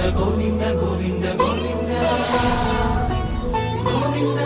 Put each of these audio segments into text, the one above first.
గోవింద గోవింద గోవింద గోవింద.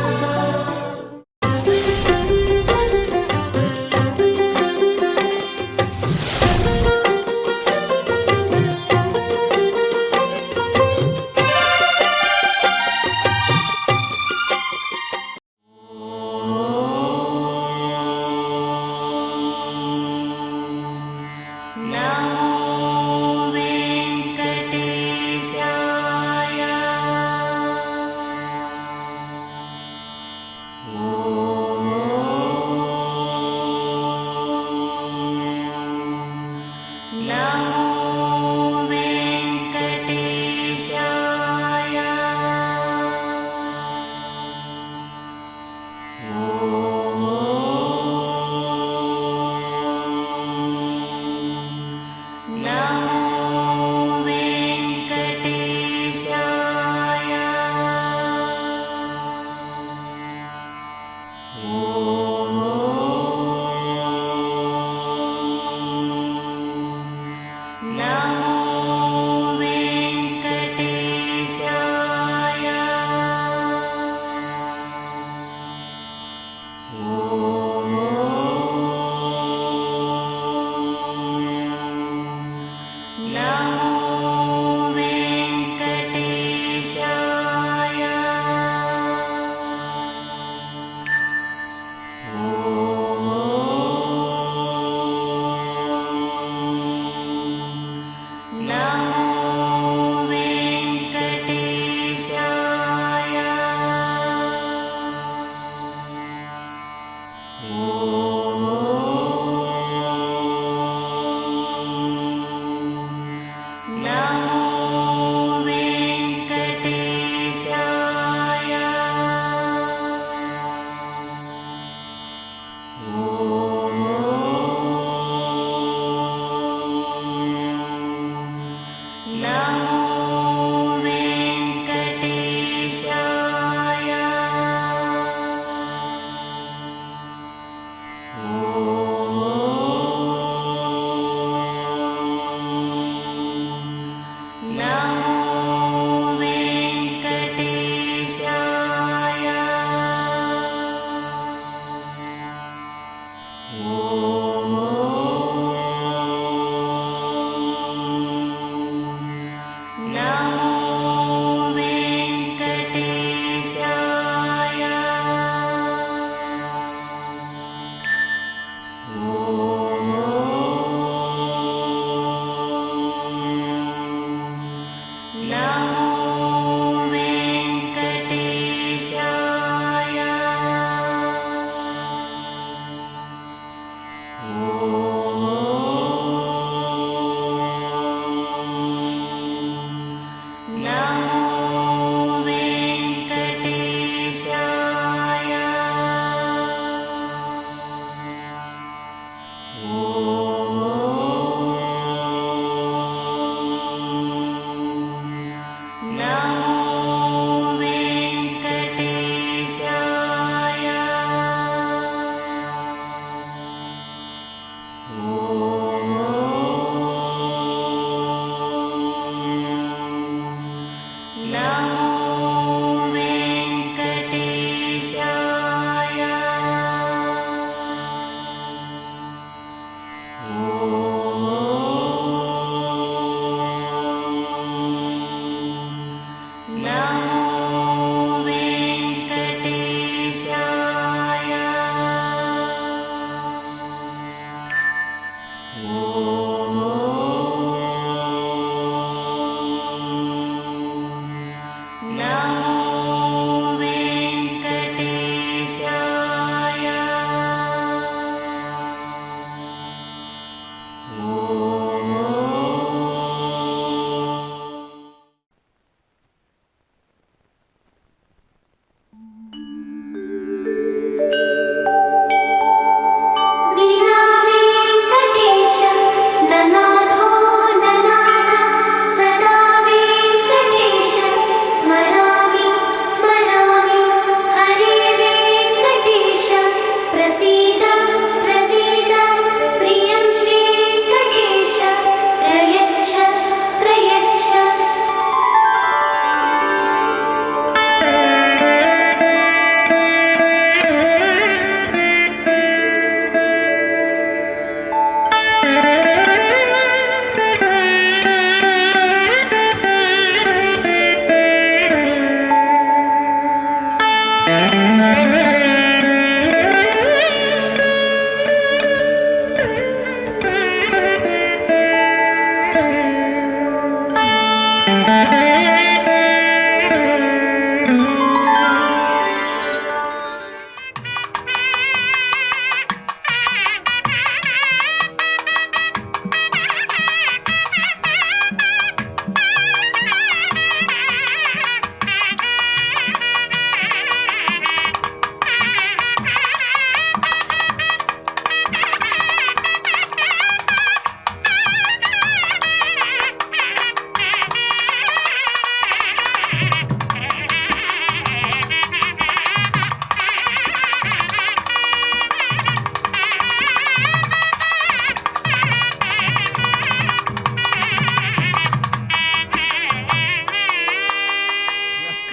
వినా వెంకటేశ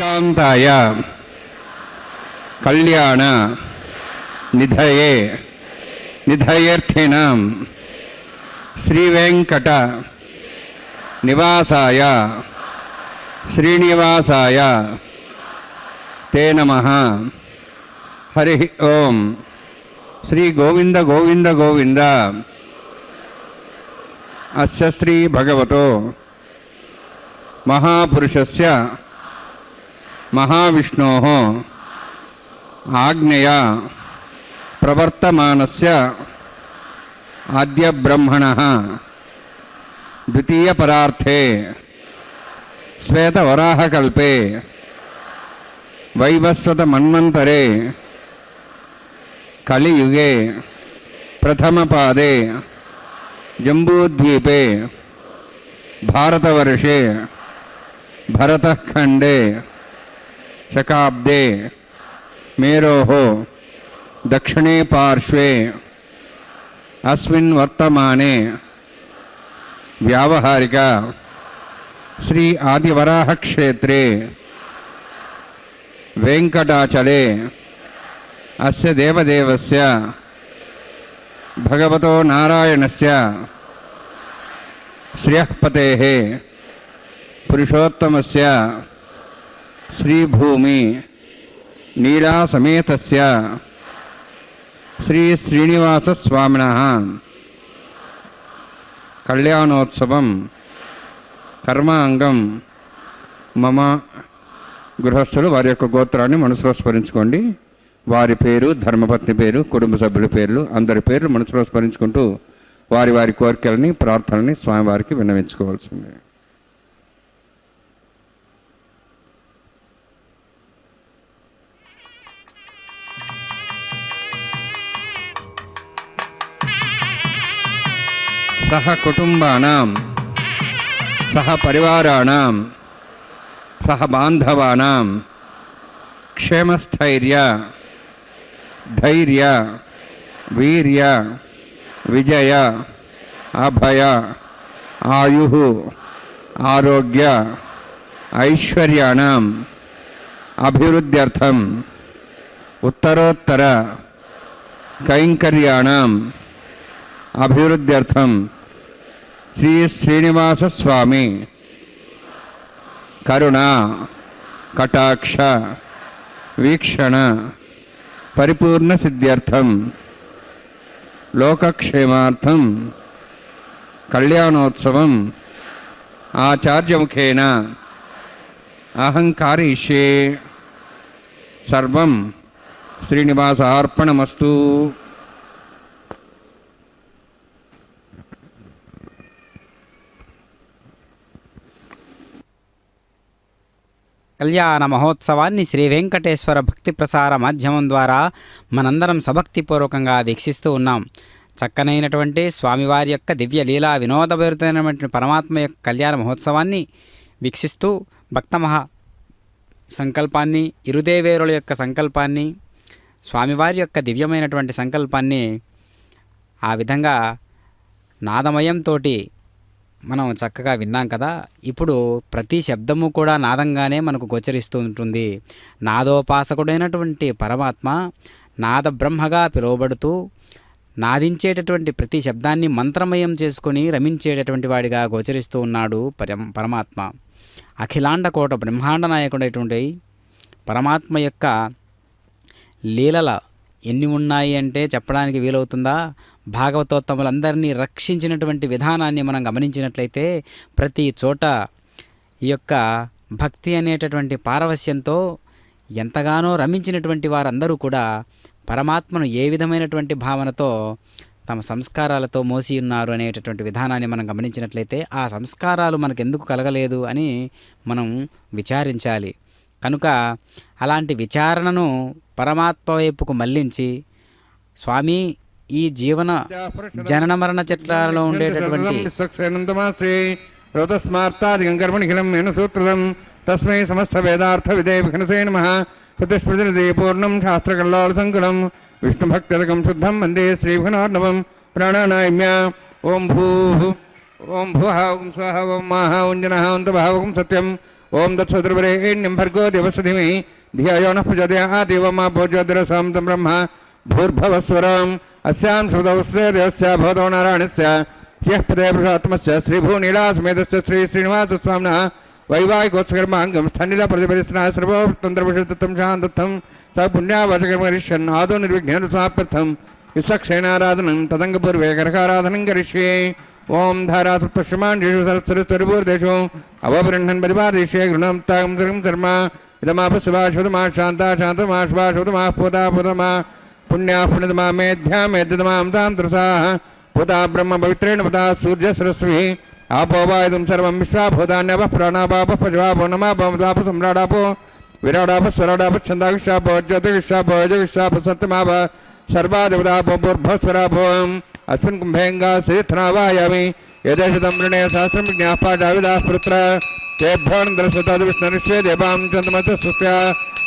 ఏకాంతాయ కళ్యాణ నిధయే నిధయేర్థినాం శ్రీవేంకట నివాసాయ శ్రీనివాసాయ తే నమః. హరి ఓం. శ్రీ గోవింద గోవింద గోవింద. అస్య శ్రీ భగవతో మహాపురుషస్య మహావిష్ణోః ఆజ్ఞయా ప్రవర్తమానస్య ఆద్య బ్రహ్మణః ద్వితీయ పరార్థే శ్వేతవరాహకల్పే వైవస్వత మన్వంతరే కలియుగే ప్రథమపాదే జంబూద్వీపే భారతవర్షే భరతఖండే శకాబ్దే మేరోః దక్షిణే పార్శ్వే అస్మిన్ వర్తమానే వ్యావహారిక శ్రీ ఆదివరాహ క్షేత్రే వెంకటాచలే అస్య దేవదేవస్య భగవతో నారాయణస్య శ్రియఃపతేః పురుషోత్తమస్య శ్రీభూమి నీలాసమేతస్య శ్రీ శ్రీనివాసస్వామినః కళ్యాణోత్సవం కర్మాంగం మమ. గృహస్థులు వారి యొక్క గోత్రాన్ని మనసులో స్మరించుకోండి. వారి పేరు, ధర్మపత్ని పేరు, కుటుంబ సభ్యుల పేర్లు, అందరి పేర్లు మనసులో స్మరించుకుంటూ వారి వారి కోరికలని, ప్రార్థనని స్వామివారికి విన్నవించుకోవాల్సిందే. సహ కుటుంబానాం సహ పరివారాణాం సహ బాంధవానాం క్షేమస్థైర్య ధైర్య వీర్య విజయ అభయ ఆయుః ఆరోగ్య ఐశ్వర్యాణం అభివృద్ధ్యర్థం ఉత్తరోత్తర కైంకర్యాణం అభివృద్ధ్యర్థం శ్రీ శ్రీనివాస స్వామి కరుణ కటాక్ష వీక్షణ పరిపూర్ణ సిద్ధ్యర్థం లోకక్షేమార్థం కళ్యాణోత్సవం ఆచార్యముఖేన అహంకారిష్యే. సర్వం శ్రీనివాసార్పణమస్తు. కళ్యాణ మహోత్సవాన్ని శ్రీ వెంకటేశ్వర భక్తి ప్రసార మాధ్యమం ద్వారా మనందరం సభక్తిపూర్వకంగా వీక్షిస్తూ ఉన్నాం. చక్కనైనటువంటి స్వామివారి యొక్క దివ్య లీలా వినోదభరితమైనటువంటి పరమాత్మ యొక్క కళ్యాణ మహోత్సవాన్ని వీక్షిస్తూ భక్తమహా సంకల్పాన్ని, ఇరుదేవేరుల యొక్క సంకల్పాన్ని, స్వామివారి యొక్క దివ్యమైనటువంటి సంకల్పాన్ని ఆ విధంగా నాదమయంతో మనం చక్కగా విన్నాం కదా. ఇప్పుడు ప్రతి శబ్దము కూడా నాదంగానే మనకు గోచరిస్తూ ఉంటుంది. నాదోపాసకుడైనటువంటి పరమాత్మ నాద బ్రహ్మగా పిలువబడుతూ నాదించేటటువంటి ప్రతి శబ్దాన్ని మంత్రమయం చేసుకొని రమించేటటువంటి వాడిగా గోచరిస్తూ ఉన్నాడు పరమాత్మ. అఖిలాండకోట బ్రహ్మాండ నాయకుడైనటువంటి పరమాత్మ యొక్క లీలల ఎన్ని ఉన్నాయి అంటే చెప్పడానికి వీలవుతుందా? భాగవతోత్తములందరినీ రక్షించినటువంటి విధానాన్ని మనం గమనించినట్లయితే ప్రతి చోట ఈ యొక్క భక్తి అనేటటువంటి పారవస్యంతో ఎంతగానో రమించినటువంటి వారందరూ కూడా పరమాత్మను ఏ విధమైనటువంటి భావనతో తమ సంస్కారాలతో మోసి ఉన్నారు అనేటటువంటి విధానాన్ని మనం గమనించినట్లయితే ఆ సంస్కారాలు మనకు ఎందుకు కలగలేదు అని మనం విచారించాలి. కనుక అలాంటి విచారణను పరమాత్మ వైపుకు మళ్లించి స్వామి ఈ జీవన జనన మరణ చట్టాలలో ఉండేటటువంటి తస్మై సమస్త వేదార్థ విదేశే నమః. ప్రతిస్మృతి పూర్ణం శాస్త్రకల్లాల సంకులం విష్ణుభక్తిరకం శుద్ధం వందే శ్రీభునార్ణవం ప్రాణానాయమ్య. ఓం భూ ఓం భువ ఓం స్వహ ఓం మహ ఓం జన ఓం తభ ఓం సత్యం ఓం దత్సద్రువరేణ్యం భర్గో దేవస్య ధీమహి ధియో యో నః ప్రచోదయాత్ దేవమా భోజ్యోతిరసం తం బ్రహ్మ భూర్భవస్వరం అస్యాం శ్రుతౌస్య దేవస్య భవతో నారాయణస్య హ్యః పదే పురుషోత్తమస్య శ్రీభూనీలాసమేతస్య శ్రీ శ్రీనివాసస్వామినః వైవాహికోత్సకర్మాంగం స్థండిల ప్రతిపదిస్నా సర్వతంత్రపుషుత్తం శాంతత్వం స పుణ్యావచకర్మరిష్యన్ ఆదో నిర్విఘ్నేన సమాప్యర్థం విశ్వక్షేణారాధనం తదంగపూర్వే కరకారాధనం కరిష్యే ఓం ధారాసపశ్యమాండేషు సరస్వరిపూర్దేశు అవబృహ్ణన్ పరిపాదేశే గృణం తాం సర్వం శర్మ ఇదమాపశుభాశుతమా శాంతా శాంతమా శుభాశుతమా పూతా పూతమా పుణ్యా పుణ్యతమా మేధ్యా మేధ్యతమాం తాం త్రసాః పూతా బ్రహ్మ పవిత్రేణ పదా సూర్య సరస్వీ ఆపో వాయుధం సర్వం విశ్వాభూతాన్యప ప్రాణాపాప పజవాపో నమాపో సమ్రాడాపో విరాడాప స్వరాడాప ఛందాక్షాపో జ్యోతిషాపో యజుషాప సత్యమాప సర్వాదేవతాపో పూర్భస్వరాపోం అస్మిన్ కుంభేంగా శ్రీథనావాయామి యదేశతం వృణే సహస్రం విజ్ఞాపాడావిదాః పుత్ర తేభ్యోనందరసతాద్ విష్ణురిష్వే దేవాం చంద్రమత సుస్య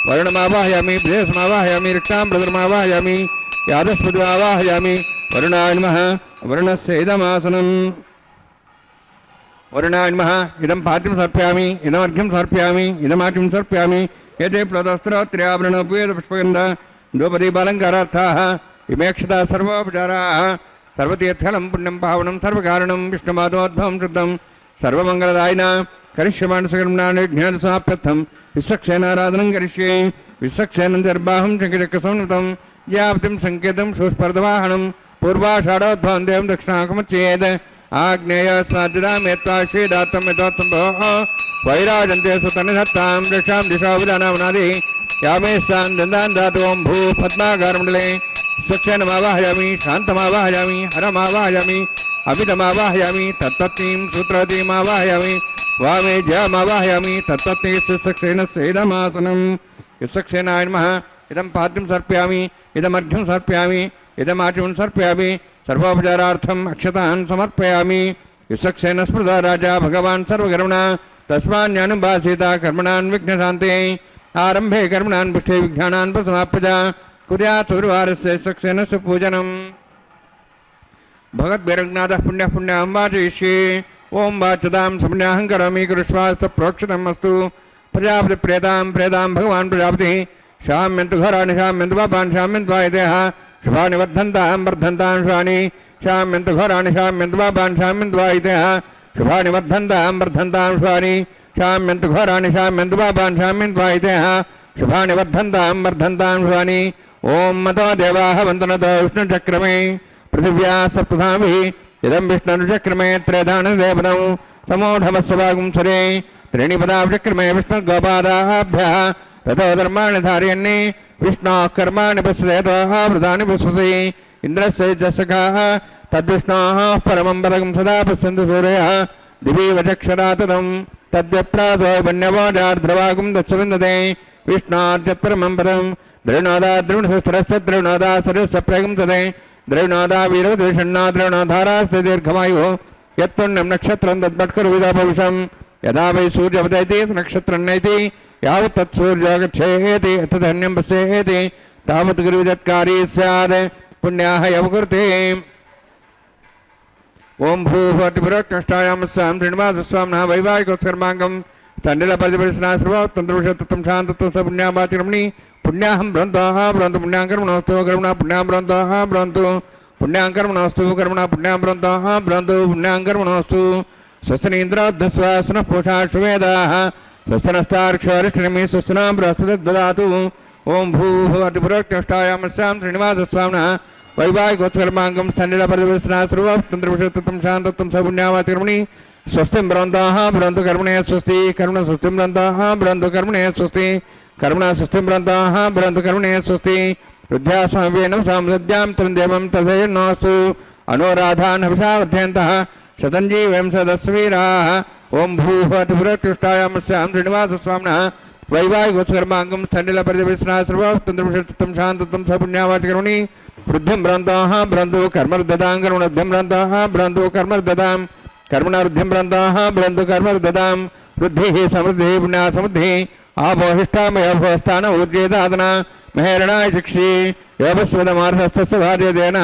వరుణమావాహయామి బృహస్మావాహయామి రిక్తాం బ్రదరమావాహయామి యాదస్పతిమావాహయామి వరుణాయ నమః వరుణస్య ఇదమాసనం వరుణాయ నమః ఇదం పాత్యం సమర్పయామి ఇదమర్ఘ్యం సమర్పయామి ఇదమాచ్యం సమర్పయామి ఏతే ప్లవస్త్రోత్ర్యాభరణోపేత పుష్పగంధ ధూపదీపాలంకారార్థాః ఇమేక్షతా సర్వోపచారాः సర్వతీర్థలం పుణ్యం పావనం సర్వకారణం విష్ణుమాధోద్భవం శుద్ధం సర్వమంగళదాయిన కరిష్యమానసకర్మణాన్ని జ్ఞానసమాప్యర్థం విశ్వక్షేణారాధనం కరిష్యే విశ్వక్షేణం దర్బాహం శంకచక్రసంయుతం యాప్తిం సంకేతం సుస్పర్ధవాహనం పూర్వాషాఢోద్భవం దేవం దక్షిణాకమచ్చేద్ ఆగ్నేయ స్నాద్యదామేత్వాశ్వేదాత్తం యథోత్సంభో వైరాజంతే సుతనిధత్తాం దక్షాం దిశా విధానామనాది యామేస్తాం దందాన్ దాతు ఓం భూ పద్మాకారమండలే స్వచ్ఛనమావాహయామి శాంతమావాహయామి హరమావాహయామి అమితమావాహయామి తత్తత్నీం సూత్రవతీమావాహయామి వామే జయమావాహయామి తత్తత్నీ సుసక్షేణస్యేదమాసనం విశ్వక్షేణాయ నమః ఇదం పాత్రం సమర్పయామి ఇదమర్ఘ్యం సమర్పయామి ఇదమాచమం సమర్పయామి సర్వోపచారార్థం అక్షతాన్ సమర్పయామి విశ్వక్షేణ స్మృత రాజా భగవాన్ సర్వకర్మణ తస్మాన్యానుభాసీత కర్మణాన్ విఘ్నశాంతే ఆరంభే కర్మణాన్ పుష్టే విఘ్నానాన్ ప్రసమాప్యజ కుర్యాత్ చతుర్వారస్య విశ్వక్షేణస్య పూజనం భగవద్భిరజ్ఞాతః పుణ్యః పుణ్యాం వాచయిష్యే ఓం వాచతాం సమన్యాహం కరోమి కృష్వాస్త ప్రోక్షితం అస్తు ప్రజాపతి ప్రేతాం భగవాన్ ప్రజాపతి శామ్యంతు ఘోరాణి శామ్యంతు పాపాన్ శామ్యంతు వాయుదేహ శుభాని వర్ధంతాం వర్ధంతాం శుభాని శామ్యంతు ఘోరాణి శామ్యంతు పాపాన్ శామ్యంతు వాయుదేహ శుభాని వర్ధంతాం వర్ధంతాం శుభాని శామ్యంతు ఘోరాణి శామ్యంతు పాపాన్ శామ్యంతు వాయుదేహ శుభాని వర్ధంతాం వర్ధంతాం శుభాని ఓం మతో దేవాః వందనతో విష్ణుచక్రమే పృథివ్యా సప్తధామిః ఇదం విష్ణుచక్రమే త్రేధానదేవనం సమూఢమస్సవాగుం సరే త్రీణిపదాచక్రమే విష్ణుర్గోపాదాభ్యः రతో ధర్మాణి ధారయన్ని విష్ణోః కర్మాణి పశ్యేతోః వృతాని పశ్యసి ఇంద్రస్య దశకాः తద్విష్ణోః పరమం పదకం సదా పశ్యంతు సూర్యः దివీవ చక్షరాతదం తద్వ్యప్రాసో వన్యవోజార్ధ్రవాగుం దచ్చవిందతే విష్ణోర్జత్పరమం పదం ద్రవిణోదా ద్రవిణసరస్య ద్రవిణోదా సరస్య ప్రగం తదే ద్రవిణోదా వీరవద్విషణ్ణా ద్రవిణోధారాస్తి దీర్ఘమాయు యత్పుణ్యం నక్షత్రం తద్భట్కరు విదాభవిషం యదా వై సూర్యవదైతి నక్షత్రం నైతి యావత్ తత్సూర్యో గచ్ఛేతి తదన్యం పశ్యేతి తావత్ గురువిదత్కారీ స్యాద్ పుణ్యాః యవకృతే ఓం భూభవతిపురోక్తష్టాయామస్సాం శ్రీనివాసస్వామినః వైవాహికోత్సర్మాంగం తండ్రిల ప్రతిపరిశనా సర్వతంత్రవిషత్వం శాంతత్వం స పుణ్యామాచరమణి పుణ్యాహం భ్రంతోః భ్రంతు పుణ్యాంకర్మణోస్తు కర్మణ పుణ్యాం భ్రంతోః భ్రంతు పుణ్యాంకర్మణోస్తు కర్మణ పుణ్యాం భ్రంతోః భ్రంతు పుణ్యాంకర్మణోస్తు స్వస్తినింద్రోద్ధస్వాసనః పూషా శువేదాః స్వస్తినస్తార్క్షరిష్ఠినమి స్వస్తినా బృహస్పతి దదాతు ఓం భూభవతిపురోక్తష్టాయామస్సాం శ్రీనివాసస్వామినః వైవాహికోత్సర్మాంగం స్థండిల ప్రతిపరిశనా సర్వతంత్రవిషత్వం శాంతత్వం స పుణ్యామాచరమణి స్వస్తిం భ్రంతోః భ్రంతు కర్మణే స్వస్తి కర్మణ స్వస్తిం భ్రంతోః భ్రంతు కర్మణే స్వస్తి కర్మణ స్వస్తిం భ్రంతోః భ్రంతు కర్మణే స్వస్తి వృద్ధ్యాస్వామ్యేనం సాంసద్యాం త్రందేవం తథైర్నోస్తు అనురాధాన్ హవిషావర్ధయంతః శతంజీవం సదస్వీరాः ఓం భూభవతిపురోక్తష్టాయామస్సాం శ్రీనివాసస్వామినః వైవాహికోత్సర్మాంగం స్థండిల ప్రతిపరిశనా సర్వతంత్రవిషత్వం శాంతత్వం స పుణ్యామాచరమణి వృద్ధిం భ్రంతోః భ్రంతు కర్మర్దదాం కర్మణోద్ధిం భ్రంతోః భ్రంతు కర్మర్దదాం కర్మణవృద్ధిం భ్రంతోః భ్రంతు కర్మర్దదాం వృద్ధిః సమృద్ధిः పుణ్యా సమృద్ధిः ఆపోహిష్టామయోభోస్థాన ఊర్జేదాదన మహేరణాయ శిక్షి యోగస్వదమార్హస్తస్య భార్యదేన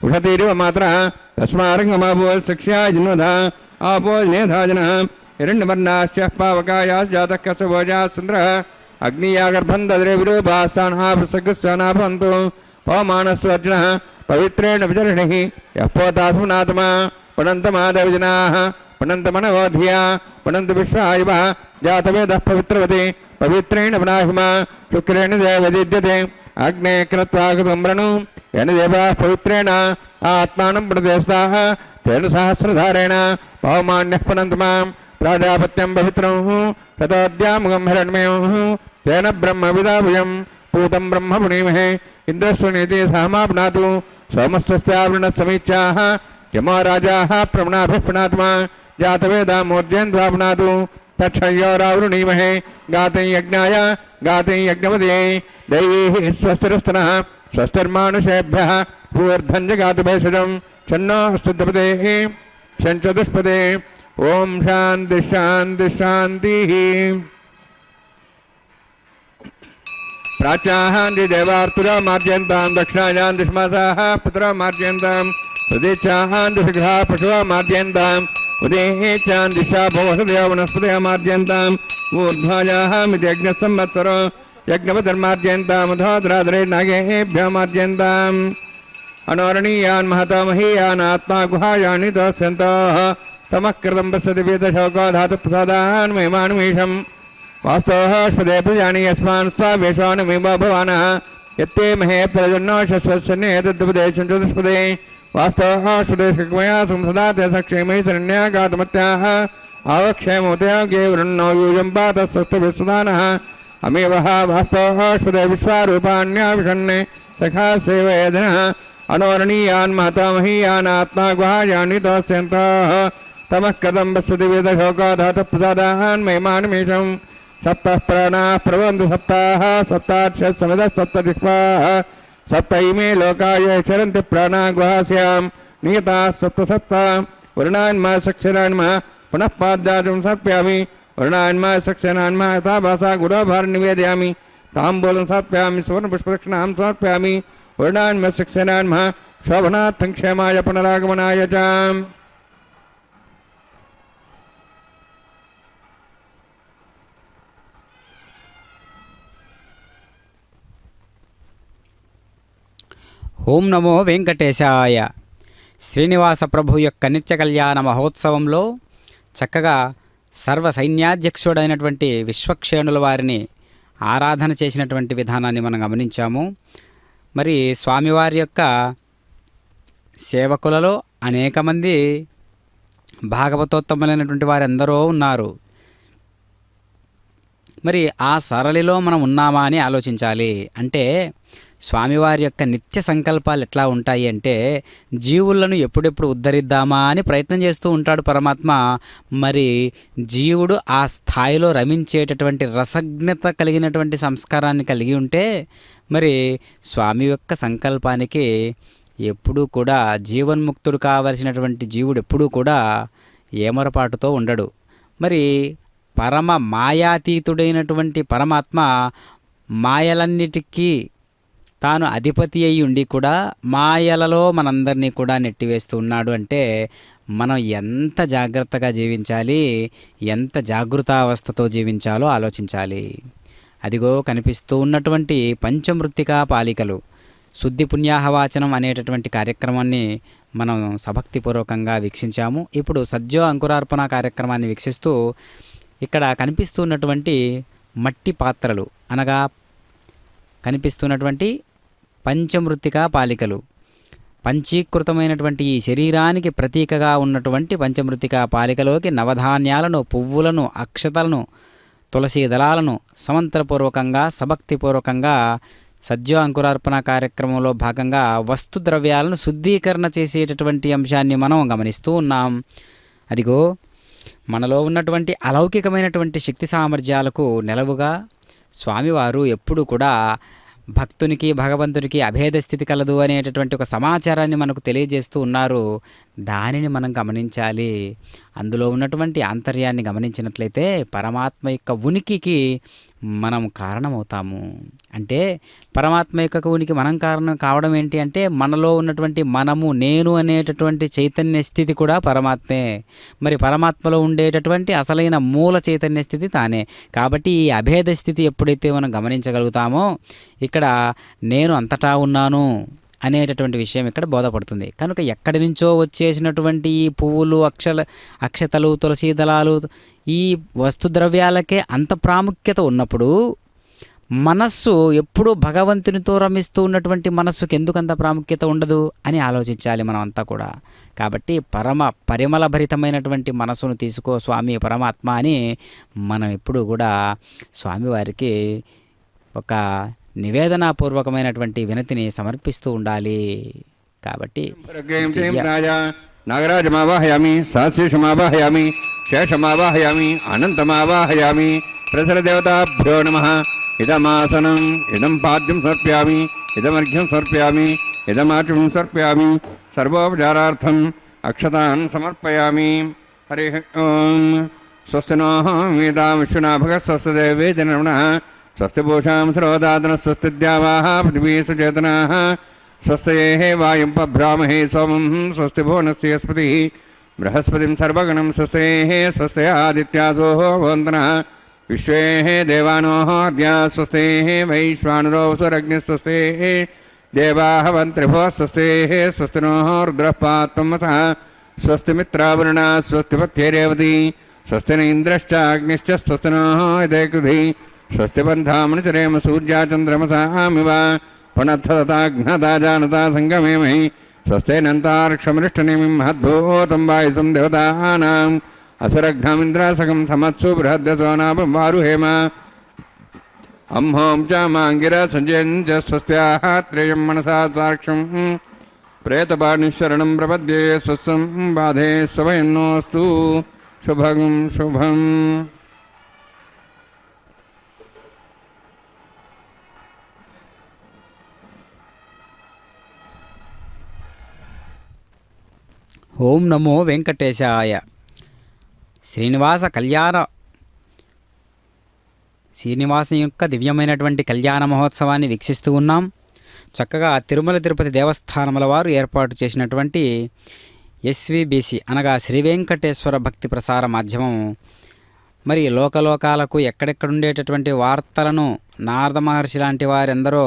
ఉషతీరివ మాత్ర తస్మారంగమాపో శిక్ష్యా జిన్వధ ఆపో నేధాజన हिरण्यवर्णाश्च पावकायाश्जातः कसवोजाः सुन्द्रः अग्नियागर्भं दद्रे विरूपास्थानः प्रसग्स्नाभवन्तु पवमानस्वर्जनः पवित्रेण विचरणिः यः पोतास्मनात्मा पुनन्तमादविजनाः पुनन्तमनवोधिया पुनन्त विश्वायुवः जातवेदः पवित्रवते पवित्रेण पुनाहिमा शुक्रेण देवदीद्यते अग्ने कृत्वागतम्रणु येन देवाः पवित्रेण आत्मानं पुनदेस्ताः तेन सहस्रधारेण पवमान्यः पुनन्तमां प्राजापत्यं पवित्रं शतोद्यामुखं हिरण्मयं तेन ब्रह्मविदाभुजं पूतं ब्रह्म पुनीमहे इन्द्रस्वनीति सहमाप्नातु सोमस्वस्यावृणसमीच्याः यमो राजाः प्रमणाभिः पुनात्मा जातवेदा मूर्जयन्त्वाप्नातु तक्षयोरावृणीमहे गातं यज्ञाय गातं यज्ञपदये दैवीः स्वस्तिरस्तनः स्वस्तिर्मानुषेभ्यः पूर्धं जगातु भेषजं छन्नो स्तुतपदेः शञ्चतुष्पदे ओम शांति शांति शांति। प्राचाहांति देवार्तुरा मार्जयन्तां दक्षिणायां दिश्मासाः पुत्रा मार्जयन्तां प्रदेशाहांति शीघ्राः पशुवा मार्जयन्ताम् उदेहेचां दिशा भवसुदेव वनस्पतयः मार्जयन्ताम् ऊर्ध्वायाः मिति यज्ञसंवत्सरो यज्ञपतिर्मार्जयन्ताम् उधोद्राद्रे नागेभ्यः मार्जयन्ताम् अनोरणीयान् महता महीयान् आत्मा गुहायानि दोस्यन्तः तमः कृतं पश्यति वेदशोको धातुप्रसादान् महिमानुमीशम् वास्तवस्पदे प्रजानि यस्मान् स्वावेशानुमेव भवानः यत्ते महे प्रजन्नो शश्वत्सन्ने तद्वदेशं चतुष्पदे वास्तवस्पदे शिक्मया संसदा ते सक्षेमैः शरण्यागातमत्याः आवक्षेमोदयोगे वृन्नो यूयं पातः सस्तुविस्वदानः अमेवः वास्तवस्पदे विश्वारूपाण्याविषन्ने सखा सेवयेदनः अनोरणीयान् महता महीयान् आत्मा गुहायानि दोस्यन्तः तमः कथं पश्यति वेदशोको धातुप्रसादान् महिमानुमीशम् सप्तः प्राणाः प्रभवन्तु सप्ताः सप्ताक्षः समितः सप्तजिह्वाः सप्त इमे लोकाय चरन्ति प्राणाः गुहास्यां नियताः सप्तसप्ता वर्णान्मा सक्षरान्मा पुनः पाद्याजं समर्पयामि वर्णान्मा सक्षरान्मा यथा भाषा गुरोभार निवेदयामि ताम्बूलं समर्पयामि सुवर्णपुष्पदक्षिणां समर्पयामि वर्णान्मा सक्षरान्मा शोभनार्थं क्षेमाय पुनरागमनाय च। ఓం నమో వెంకటేశాయ. శ్రీనివాస ప్రభు యొక్క నిత్య కళ్యాణ మహోత్సవంలో చక్కగా సర్వ సైన్యాధ్యక్షుడైనటువంటి విశ్వక్షేణుల వారిని ఆరాధన చేసినటువంటి విధానాన్ని మనం గమనించాము. మరి స్వామివారి యొక్క సేవకులలో అనేక మంది భాగవతోత్తములైనటువంటి వారెందరో ఉన్నారు. మరి ఆ సరళిలో మనం ఉన్నామా అని ఆలోచించాలి. అంటే స్వామివారి యొక్క నిత్య సంకల్పాలు ఎట్లా ఉంటాయి అంటే జీవులను ఎప్పుడెప్పుడు ఉద్ధరిద్దామా అని ప్రయత్నం చేస్తూ ఉంటాడు పరమాత్మ. మరి జీవుడు ఆ స్థాయిలో రమించేటటువంటి రసజ్ఞత కలిగినటువంటి సంస్కారాన్ని కలిగి ఉంటే మరి స్వామి యొక్క సంకల్పానికి ఎప్పుడూ కూడా జీవన్ముక్తుడు కావలసినటువంటి జీవుడు ఎప్పుడూ కూడా ఏమరపాటుతో ఉండడు. మరి పరమ మాయాతీతుడైనటువంటి పరమాత్మ మాయలన్నిటికీ తాను అధిపతి అయి ఉండి కూడా మాయలలో మనందరినీ కూడా నెట్టివేస్తూ ఉన్నాడు. అంటే మనం ఎంత జాగ్రత్తగా జీవించాలి, ఎంత జాగృతావస్థతో జీవించాలో ఆలోచించాలి. అదిగో కనిపిస్తూ ఉన్నటువంటి పంచమృత్తికా పాలికలు శుద్ధి పుణ్యాహవాచనం అనేటటువంటి కార్యక్రమాన్ని మనం సభక్తిపూర్వకంగా వీక్షించాము. ఇప్పుడు సద్యో అంకురార్పణ కార్యక్రమాన్ని వీక్షిస్తూ ఇక్కడ కనిపిస్తున్నటువంటి మట్టి పాత్రలు అనగా కనిపిస్తున్నటువంటి పంచమృత్తికా పాలికలు, పంచీకృతమైనటువంటి ఈ శరీరానికి ప్రతీకగా ఉన్నటువంటి పంచమృత్తికా పాలికలోకి నవధాన్యాలను, పువ్వులను, అక్షతలను, తులసి దళాలను సమంత్రపూర్వకంగా సభక్తిపూర్వకంగా సద్యో అంకురార్పణ కార్యక్రమంలో భాగంగా వస్తు ద్రవ్యాలను శుద్ధీకరణ చేసేటటువంటి అంశాన్ని మనం గమనిస్తూ ఉన్నాం. అదిగో మనలో ఉన్నటువంటి అలౌకికమైనటువంటి శక్తి సామర్థ్యాలకు నెలవుగా స్వామివారు ఎప్పుడు కూడా భక్తునికి భగవంతునికి అభేద స్థితి కలదు అనేటటువంటి ఒక సమాచారాన్ని మనకు తెలియజేస్తూ ఉన్నారు. దానిని మనం గమనించాలి. అందులో ఉన్నటువంటి ఆంతర్యాన్ని గమనించినట్లయితే పరమాత్మ యొక్క ఉనికికి మనం కారణమవుతాము. అంటే పరమాత్మ యొక్క ఉనికి మనం కారణం కావడం ఏంటి అంటే మనలో ఉన్నటువంటి మనము నేను అనేటటువంటి చైతన్య స్థితి కూడా పరమాత్మే. మరి పరమాత్మలో ఉండేటటువంటి అసలైన మూల చైతన్య స్థితి తానే. కాబట్టి ఈ అభేద స్థితి ఎప్పుడైతే మనం గమనించగలుగుతామో ఇక్కడ నేను అంతటా ఉన్నాను అనేటటువంటి విషయం ఇక్కడ బోధపడుతుంది. కనుక ఎక్కడి నుంచో వచ్చేసినటువంటి ఈ పువ్వులు, అక్షతలు, తులసి దళాలు, ఈ వస్తుద్రవ్యాలకే అంత ప్రాముఖ్యత ఉన్నప్పుడు మనస్సు ఎప్పుడూ భగవంతునితో రమిస్తూ ఉన్నటువంటి మనస్సుకి ఎందుకంత ప్రాముఖ్యత ఉండదు అని ఆలోచించాలి మనం అంతా కూడా. కాబట్టి పరిమళ భరితమైనటువంటి మనస్సును తీసుకో స్వామి పరమాత్మ అని మనం ఎప్పుడూ కూడా స్వామివారికి ఒక నివేదనాపూర్వకమైనటువంటి వినతిని సమర్పిస్తూ ఉండాలి. కాబట్టి నాగరాజమావాహయామి, సహస్రేషమావాహయామి, శేషమావాహయామి, అనంతమావాహయామి. ప్రసరదేవతాభ్యో నమః. ఇదమాసనం, ఇదం పాద్యం సమర్ప్యామి, ఇదమర్ఘ్యం సమర్ప్యామి, ఇదమాచం సమర్ప్యామి. సర్వోపచారార్థం అక్షతాన్ సమర్పయామి. హరి ఓం. స్వస్తి నో వేదాం విశ్వనాభగ స్వస్తి దేవేదినమణః. స్వస్తి పూషాం శ్రోదాదన స్వస్తి ద్యావాః పృథివీ సుచేతనాః. స్వస్తయే వాయుం పభ్రామహే సోమం స్వస్తి భువనస్య స్పతిః బృహస్పతిం సర్వగణం స్వస్తయే స్వస్తి ఆదిత్యాసో వంతనః. విశ్వే దేవానో అద్య స్వస్తి వైశ్వానరో సురగ్నిస్వస్తి దేవాః వంత్రిభో స్వస్తి స్వస్తి నో రుద్రః పాత్వమసః. స్వస్తి మిత్రావరుణా స్వస్తి పత్యేరేవతి స్వస్తి న ఇంద్రశ్చ అగ్నిశ్చ స్వస్తి నో యదేకృధి. స్వస్తి బంధామని చరేమ సూర్యాచంద్రమసామివ పునఃతథాఘ్నతా జానతా సంగమేమహి. స్వస్తేనంతార్క్షమృష్టనిమిం మహద్భూతం వాయుసం దేవతానాం. అసురఘ్నమింద్రాసకం సమత్సు బృహద్యసోనాపం వారుహేమ. అంహోం చ మాంగిర సంజయం చ స్వస్త్యాః త్రేయం మనసా సాక్షం. ప్రేతపాణిశరణం ప్రపద్యే స్వస్సం బాధే స్వయన్నోస్తు. శుభం శుభం. ఓం నమో వెంకటేశాయ. శ్రీనివాసం యొక్క దివ్యమైనటువంటి కళ్యాణ మహోత్సవాన్ని వీక్షిస్తూ ఉన్నాం. చక్కగా తిరుమల తిరుపతి దేవస్థానముల వారు ఏర్పాటు చేసినటువంటి ఎస్విబిసి అనగా శ్రీ వెంకటేశ్వర భక్తి ప్రసార మాధ్యమం మరి లోకలోకాలకు ఎక్కడెక్కడుండేటటువంటి వార్తలను నారద మహర్షి లాంటి వారెందరో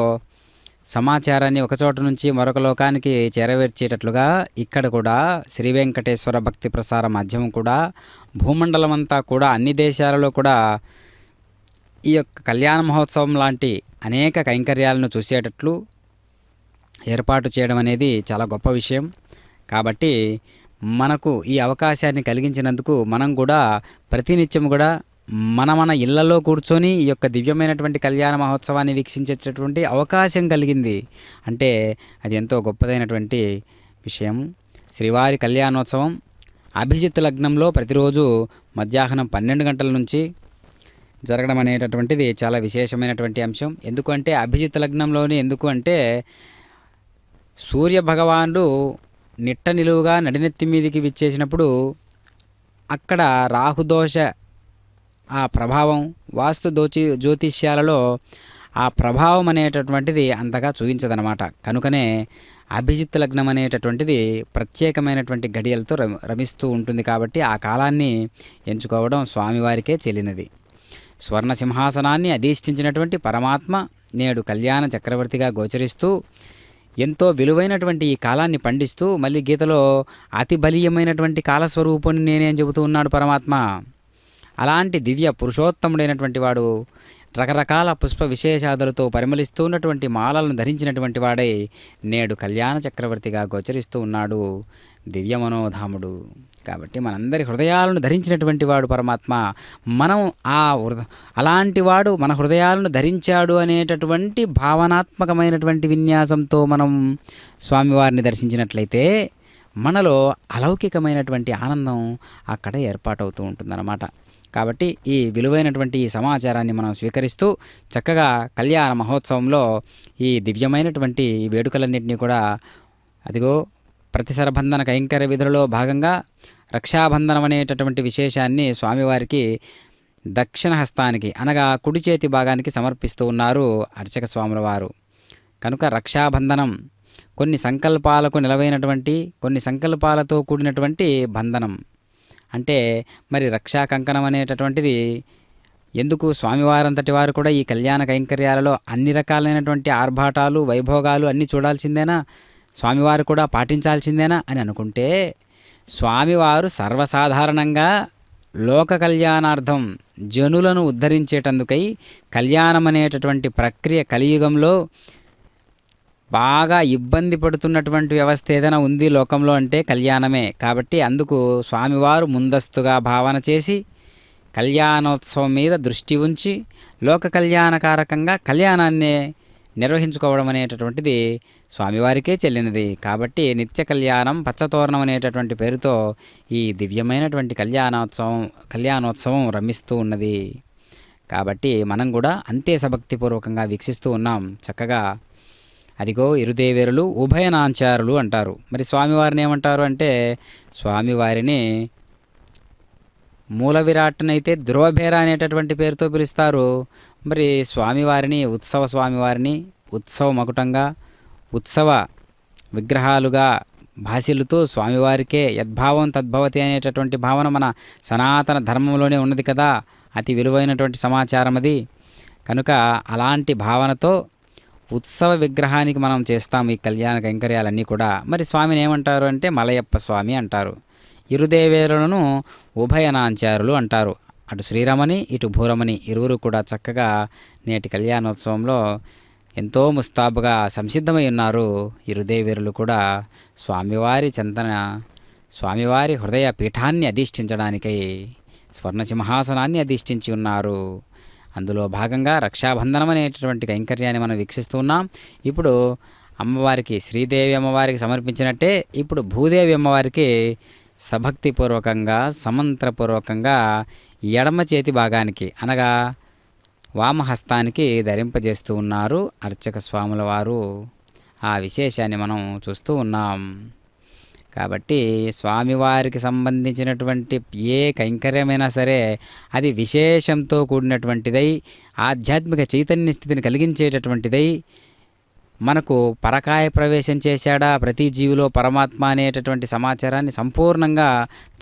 సమాచారాన్ని ఒకచోట నుంచి మరొక లోకానికి చేరవేర్చేటట్లుగా ఇక్కడ కూడా శ్రీ వెంకటేశ్వర భక్తి ప్రసార మాధ్యమం కూడా భూమండలం అంతా కూడా అన్ని దేశాలలో కూడా ఈ యొక్క కళ్యాణ మహోత్సవం లాంటి అనేక కైంకర్యాలను చూసేటట్లు ఏర్పాటు చేయడం అనేది చాలా గొప్ప విషయం. కాబట్టి మనకు ఈ అవకాశాన్ని కలిగించినందుకు మనం కూడా ప్రతినిత్యం కూడా మన ఇళ్లలో కూర్చొని ఈ యొక్క దివ్యమైనటువంటి కళ్యాణ మహోత్సవాన్ని వీక్షించేటటువంటి అవకాశం కలిగింది అంటే అది ఎంతో గొప్పదైనటువంటి విషయం. శ్రీవారి కళ్యాణోత్సవం అభిజిత్ లగ్నంలో ప్రతిరోజు మధ్యాహ్నం 12 గంటల నుంచి జరగడం అనేటటువంటిది చాలా విశేషమైనటువంటి అంశం. ఎందుకంటే అభిజిత్ లగ్నంలోని ఎందుకు అంటే సూర్య భగవానుడు నిట్ట నిలువుగా నడినెత్తి మీదికి విచ్చేసినప్పుడు అక్కడ రాహుదోష ఆ ప్రభావం వాస్తు జ్యోతిష్యాలలో ఆ ప్రభావం అనేటటువంటిది అంతగా చూపించదనమాట. కనుకనే అభిజిత్ లగ్నం అనేటటువంటిది ప్రత్యేకమైనటువంటి గడియలతో రమిస్తూ ఉంటుంది. కాబట్టి ఆ కాలాన్ని ఎంచుకోవడం స్వామివారికే చెల్లినది. స్వర్ణ సింహాసనాన్ని అధిష్ఠించినటువంటి పరమాత్మ నేడు కళ్యాణ చక్రవర్తిగా గోచరిస్తూ ఎంతో విలువైనటువంటి ఈ కాలాన్ని పండిస్తూ మళ్ళీ గీతలో అతి బలీయమైనటువంటి కాలస్వరూపుని నేనేం చెబుతూ ఉన్నాడు పరమాత్మ. అలాంటి దివ్య పురుషోత్తముడైనటువంటి వాడు రకరకాల పుష్ప విశేషాదులతో పరిమళిస్తూ ఉన్నటువంటి మాలలను ధరించినటువంటి వాడై నేడు కళ్యాణ చక్రవర్తిగా గోచరిస్తూ ఉన్నాడు దివ్య మనోధాముడు. కాబట్టి మనందరి హృదయాలను ధరించినటువంటి వాడు పరమాత్మ. మనం అలాంటి వాడు మన హృదయాలను ధరించాడు అనేటటువంటి భావనాత్మకమైనటువంటి విన్యాసంతో మనం స్వామివారిని దర్శించినట్లయితే మనలో అలౌకికమైనటువంటి ఆనందం అక్కడ ఏర్పాటవుతూ ఉంటుందన్నమాట. కాబట్టి ఈ విలువైనటువంటి ఈ సమాచారాన్ని మనం స్వీకరిస్తూ చక్కగా కళ్యాణ మహోత్సవంలో ఈ దివ్యమైనటువంటి ఈ వేడుకలన్నింటినీ కూడా అదిగో ప్రతిసరబంధన కైంకర్య విధులలో భాగంగా రక్షాబంధనం అనేటటువంటి విశేషాన్ని స్వామివారికి దక్షిణ హస్తానికి అనగా కుడి చేతి భాగానికి సమర్పిస్తూ ఉన్నారు అర్చక స్వాముల వారు. కనుక రక్షాబంధనం కొన్ని సంకల్పాలకు నిలవైనటువంటి, కొన్ని సంకల్పాలతో కూడినటువంటి బంధనం. అంటే మరి రక్షా కంకణం అనేటటువంటిది ఎందుకు స్వామివారంతటి వారు కూడా ఈ కళ్యాణ కైంకర్యాలలో అన్ని రకాలైనటువంటి ఆర్భాటాలు, వైభోగాలు అన్నీ చూడాల్సిందేనా, స్వామివారు కూడా పాటించాల్సిందేనా అని అనుకుంటే, స్వామివారు సర్వసాధారణంగా లోక కళ్యాణార్థం జనులను ఉద్ధరించేటందుకై కళ్యాణం అనేటటువంటి ప్రక్రియ కలియుగంలో బాగా ఇబ్బంది పడుతున్నటువంటి వ్యవస్థ ఏదైనా ఉంది లోకంలో అంటే కళ్యాణమే. కాబట్టి అందుకు స్వామివారు ముందస్తుగా భావన చేసి కళ్యాణోత్సవం మీద దృష్టి ఉంచి లోక కళ్యాణకారకంగా కళ్యాణాన్ని నిర్వహించుకోవడం అనేటటువంటిది స్వామివారికే చెల్లినది. కాబట్టి నిత్య కళ్యాణం పచ్చతోరణం అనేటటువంటి పేరుతో ఈ దివ్యమైనటువంటి కళ్యాణోత్సవం రమిస్తూ ఉన్నది. కాబట్టి మనం కూడా అంతే సభక్తిపూర్వకంగా వీక్షిస్తూ ఉన్నాం. చక్కగా అదిగో ఇరుదేవేరులు ఉభయనాంచారులు అంటారు. మరి స్వామివారిని ఏమంటారు అంటే, స్వామివారిని మూల విరాట్నైతే ధ్రువభేర అనేటటువంటి పేరుతో పిలుస్తారు. మరి స్వామివారిని స్వామివారిని ఉత్సవ మకుటంగా, ఉత్సవ విగ్రహాలుగా భాషలుతూ స్వామివారికే యద్భావం తద్భవతి అనేటటువంటి భావన మన సనాతన ధర్మంలోనే ఉన్నది కదా, అతి విలువైనటువంటి సమాచారం అది. కనుక అలాంటి భావనతో ఉత్సవ విగ్రహానికి మనం చేస్తాం ఈ కళ్యాణ కైంకర్యాలన్నీ కూడా. మరి స్వామిని ఏమంటారు అంటే మలయప్ప స్వామి అంటారు. ఇరుదేవేరులను ఉభయనాంచారులు అంటారు. అటు శ్రీరమణి ఇటు భూరమణి ఇరువురు కూడా చక్కగా నేటి కళ్యాణోత్సవంలో ఎంతో ముస్తాబుగా సంసిద్ధమై ఉన్నారు. ఇరుదేవేరులు కూడా స్వామివారి స్వామివారి హృదయ పీఠాన్ని అధిష్ఠించడానికై స్వర్ణ సింహాసనాన్ని అధిష్ఠించి ఉన్నారు. అందులో భాగంగా రక్షాబంధనం అనేటటువంటి కైంకర్యాన్ని మనం వీక్షిస్తూ ఉన్నాం. ఇప్పుడు అమ్మవారికి, శ్రీదేవి అమ్మవారికి సమర్పించినట్టే ఇప్పుడు భూదేవి అమ్మవారికి సభక్తిపూర్వకంగా, సమంత్రపూర్వకంగా ఎడమ చేతి భాగానికి అనగా వామహస్తానికి ధరింపజేస్తూ ఉన్నారు అర్చక స్వాముల వారు. ఆ విశేషాన్ని మనం చూస్తూ ఉన్నాం. కాబట్టి స్వామివారికి సంబంధించినటువంటి ఏ కైంకర్యమైనా సరే అది విశేషంతో కూడినటువంటిదై, ఆధ్యాత్మిక చైతన్య స్థితిని కలిగించేటటువంటిదై, మనకు పరకాయ ప్రవేశం చేశాడా ప్రతి జీవిలో పరమాత్మ అనేటటువంటి సమాచారాన్ని సంపూర్ణంగా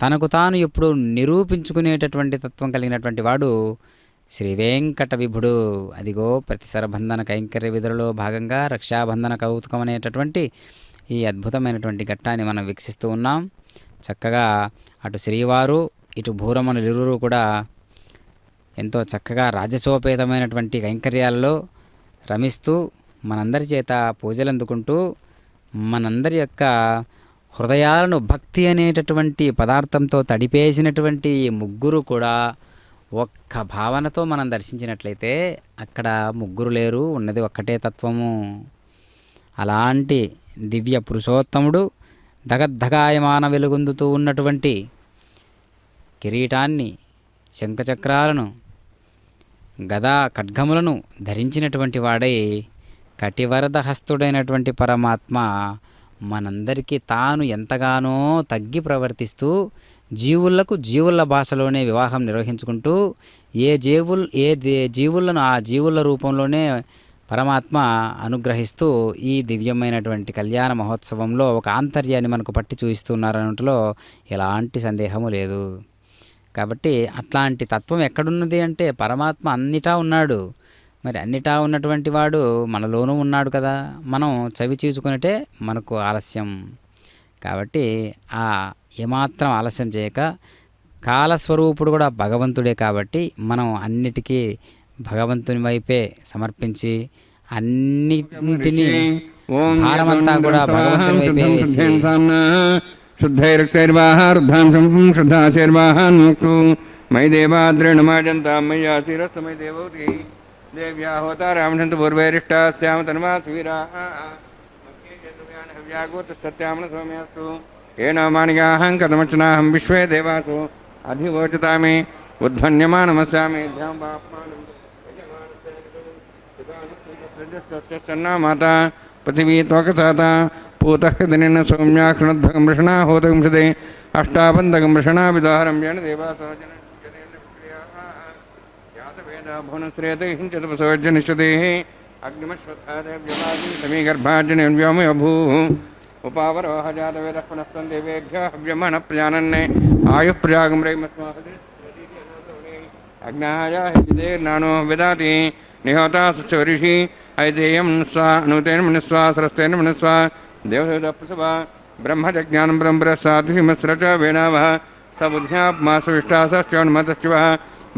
తనకు తాను ఎప్పుడు నిరూపించుకునేటటువంటి తత్వం కలిగినటువంటి వాడు శ్రీ వెంకట విభుడు. అదిగో ప్రతిసరబంధన కైంకర్య విధులలో భాగంగా రక్షాబంధన కౌతుకం అనేటటువంటి ఈ అద్భుతమైనటువంటి ఘట్టాన్ని మనం వీక్షిస్తూ ఉన్నాం. చక్కగా అటు శ్రీవారు ఇటు భూరమణులు ఇరువురు కూడా ఎంతో చక్కగా రాజసోపేతమైనటువంటి కైంకర్యాలలో రమిస్తూ మనందరి చేత పూజలు అందుకుంటూ మనందరి యొక్క హృదయాలను భక్తి అనేటటువంటి పదార్థంతో తడిపేసినటువంటి ఈ ముగ్గురు కూడా ఒక్క భావనతో మనం దర్శించినట్లయితే అక్కడ ముగ్గురు లేరు, ఉన్నది ఒక్కటే తత్వము. అలాంటి దివ్య పురుషోత్తముడు దగద్దగాయమాన వెలుగొందుతూ ఉన్నటువంటి కిరీటాన్ని, శంఖచక్రాలను, గదా ఖడ్గములను ధరించినటువంటి వాడై కటివరద హస్తుడైనటువంటి పరమాత్మ మనందరికీ తాను ఎంతగానో తగ్గి ప్రవర్తిస్తూ జీవులకు జీవుల భాషలోనే వివాహం నిర్వహించుకుంటూ ఏ జీవులను ఆ జీవుల రూపంలోనే పరమాత్మ అనుగ్రహిస్తూ ఈ దివ్యమైనటువంటి కళ్యాణ మహోత్సవంలో ఒక ఆంతర్యాన్ని మనకు పట్టి చూపిస్తున్నారన్నట్లో ఎలాంటి సందేహము లేదు. కాబట్టి అట్లాంటి తత్వం ఎక్కడున్నది అంటే పరమాత్మ అన్నిటా ఉన్నాడు. మరి అన్నిటా ఉన్నటువంటి వాడు మనలోనూ ఉన్నాడు కదా. మనం చవి చూసుకున్నట్టే మనకు ఆలస్యం. కాబట్టి ఆ ఏమాత్రం ఆలస్యం చేయక కాలస్వరూపుడు కూడా భగవంతుడే కాబట్టి మనం అన్నిటికీ భగవంతుని వైపే సమర్పించి అన్నింటినీ భారమంతా కూడా భగవంతుని వైపే వేసి శుద్ధైరక్తైర్వాహారుద్ధాంశం శుద్ధాశైర్వాహాన్ముక్తు మై దేవాద్రేణమాజంతా మయ్యా శిరస్తమై దేవౌతి దేవ్యా హోతారామణంతు పూర్వైరిష్టాస్యామ తన్మాసువీరా వ్యాగోత సత్యామన సౌమ్యాస్తు ఏనామానిగాహం కథమర్చనాహం విశ్వే దేవాసు అధివోచతామి ఉద్ధ్వన్యమానమస్యామి ధ్యాం పాప్మానం మాత పృథివీ తోకసాత పూత దిన సౌమ్యాక్షణధ్వమృషణా హోతగుంసదే अष्टाबन्धकं वृषणाविदाहरं येन देवासोजनश्रेतैहिंचतपसोज्जनिष्यतेः अग्निमश्वत्थादेव्यमादि समीगर्भार्जने व्योमयो भूः उपावरोह जातवेदः पुनस्तं देवेभ्यः हव्यमनः प्रजानन्ने आयुःप्रजागं अग्नाय हिदेर्नानो विदाति निहोता सुचोरिषि ऐदेयं स्वा नूतेन मनस्वा सरस्तेन मनस्वा देवदेवप्रसवा ब्रह्मज्ञानं ब्रह्मप्रसादिमस्रच वेणावः सबुद्ध्यात्मासविष्टासश्चोन्मतश्चिवः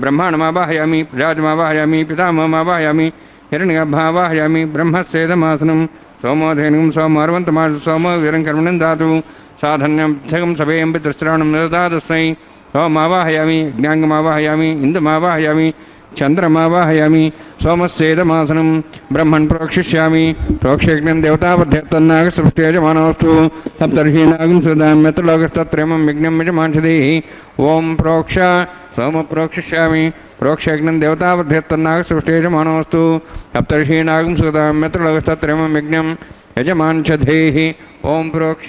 ब्रह्माणमावाहयामि प्रजातिमावाहयामि पितामहमावाहयामि हिरण्यगर्भावाहयामि ब्रह्मस्येदमासनं सोमोधेनुं सोमर्वन्तमास सोमो वीरं कर्मणं दातु साधन्यं पृथगं सभेयं पितृश्रावणं ददातस्मै सोमावाहयामि ज्ञाङ्गमावाहयामि इन्दुमावाहयामि चन्द्रमावाहयामि सोमस्येदमासनं ब्रह्मन् प्रोक्षिष्यामि प्रोक्षयज्ञं देवतापध्यत्तन्नागसृष्टियजमानोऽस्तु सप्तर्षीनागं सुदाम्यत्रलोकस्तत्रयमं विघ्नं यजमांसदेहि ॐ प्रोक्ष सोम प्रोक्षिष्यामि प्रोक्षयज्ञं देवतापध्यत्तन्नागसृष्टियजमानोऽस्तु सप्तर्षीनागं सुदाम्यत्रलोकस्तत्रयमं विघ्नं यजमांसदेहि ॐ प्रोक्ष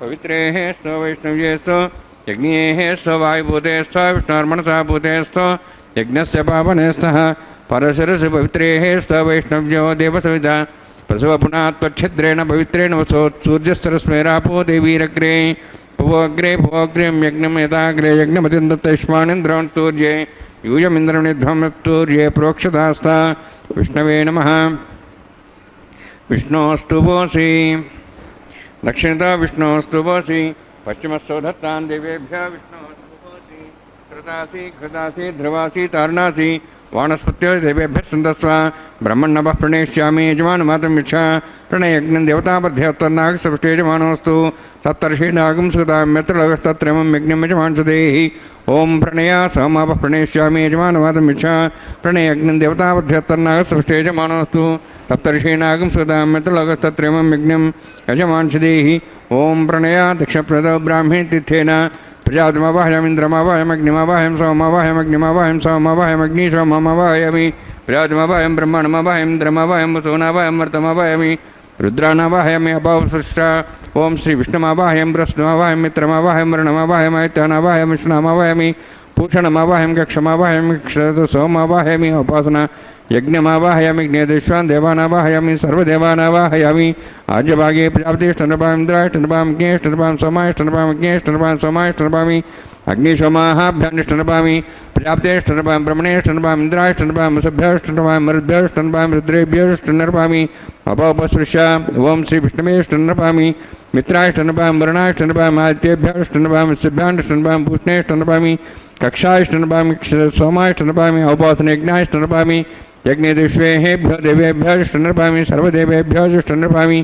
पवित्रेः स्व वैष्णव्येस्तु यज्ञेः स्व वायुभूतेस्थ विष्णोर्मनसा भूतेस्थ यज्ञस्य पावनेस्तः परशरसि पवित्रेः स्तः वैष्णव्यो देवसविता प्रसवपुनः त्वच्छिद्रेण पवित्रेण वसोत्सूर्यस्तरस्मेरापो देवीरग्रे पुवोग्रे पुवोग्रें यज्ञं यथाग्रे यज्ञमतिन्दत्तैष्मानिन्द्रवन्तूर्ये यूयमिन्द्रनिध्वमत्तूर्ये प्रोक्षदास्ता विष्णवे नमः विष्णोस्तु वोसि दक्षिणतः विष्णोस्तु वोसि पश्चिमस्थो धत्तान् देवेभ्यः विष्णोस्तु वोसि कृतासि कृतासि ध्रुवासि तारणासि वानस्पत्यो देवेभ्यः सन्दस्व ब्रह्मण्णवः प्रणेष्यामि यजमानमातं यच्छा प्रणयज्ञं देवतापध्यत्तन्नागसृष्टे यजमानोऽस्तु सप्तर्षीनागं सुताम्यत्र लोकस्तत्रयमं यज्ञं यजमांसदेहि ॐ प्रणया सोमापः प्रणेष्यामि यजमानमातं यच्छा प्रणयज्ञं देवतापध्यत्तन्नागसृष्टे यजमानोऽस्तु सप्तर्षीनागं सुताम्यत्र लोकस्तत्रयमं यज्ञं यजमांसदेहि ॐ प्रणया दक्षप्रदो ब्राह्मे तीर्थेन प्रजातमावाहयामिन्द्रमावाहयमग्निमावाहयं सोममावाहयमग्निमावाहयं सोममावाहयमग्नि सोममावाहयामि प्रजातमावाहयं ब्रह्माणमावाहयं इन्द्रमावाहयं वसुनावाहयं वर्तमावाहयामि रुद्रानावाहयामि अपावसृष्टा ॐ श्रीविष्णुमावाहयं बृहस्पतिमावाहयं मित्रमावाहयं वरुणमावाहयं आदित्यानावाहयं विष्णुनामावाहयामि पूषणमावाहयं कक्षमावाहयं सोममावाहयामि उपासना यज्ञमावाहयामि ज्ञेदेश्वान् देवानावाहयामि सर्वदेवानावाहयामि आज्यभागे प्रजापतिष्ठनपाम् इन्द्राष्टनपाम् ज्ञेष्ठनपाम् सोमाष्टनपाम् ज्ञेष्ठनपाम् सोमाष्टनपामि अग्निशोमाहाभ्यानिष्ठनपामि प्रजापतेष्ठनपाम् ब्रह्मणेष्ठनपाम् इन्द्राष्टनपाम् वसुभ्यष्टनपाम् मरुद्भ्यष्टनपाम् रुद्रेभ्यष्टनर्पामि अपोपस्पृश्य ॐ श्रीविष्णुमेष्टनपामि मित्राष्टनपाम् वरुणाष्टनपाम् आदित्येभ्यष्टनपाम् वस्यभ्याष्टनपाम् पूष्णेष्टनपामि कक्षाष्टनपामि सोमाष्टनपामि औपासनयज्ञाष्टनपामि यज्ञेदिष्वेभ्यो देवेभ्यष्टनर्पामि सर्वदेवेभ्योष्टनर्पामि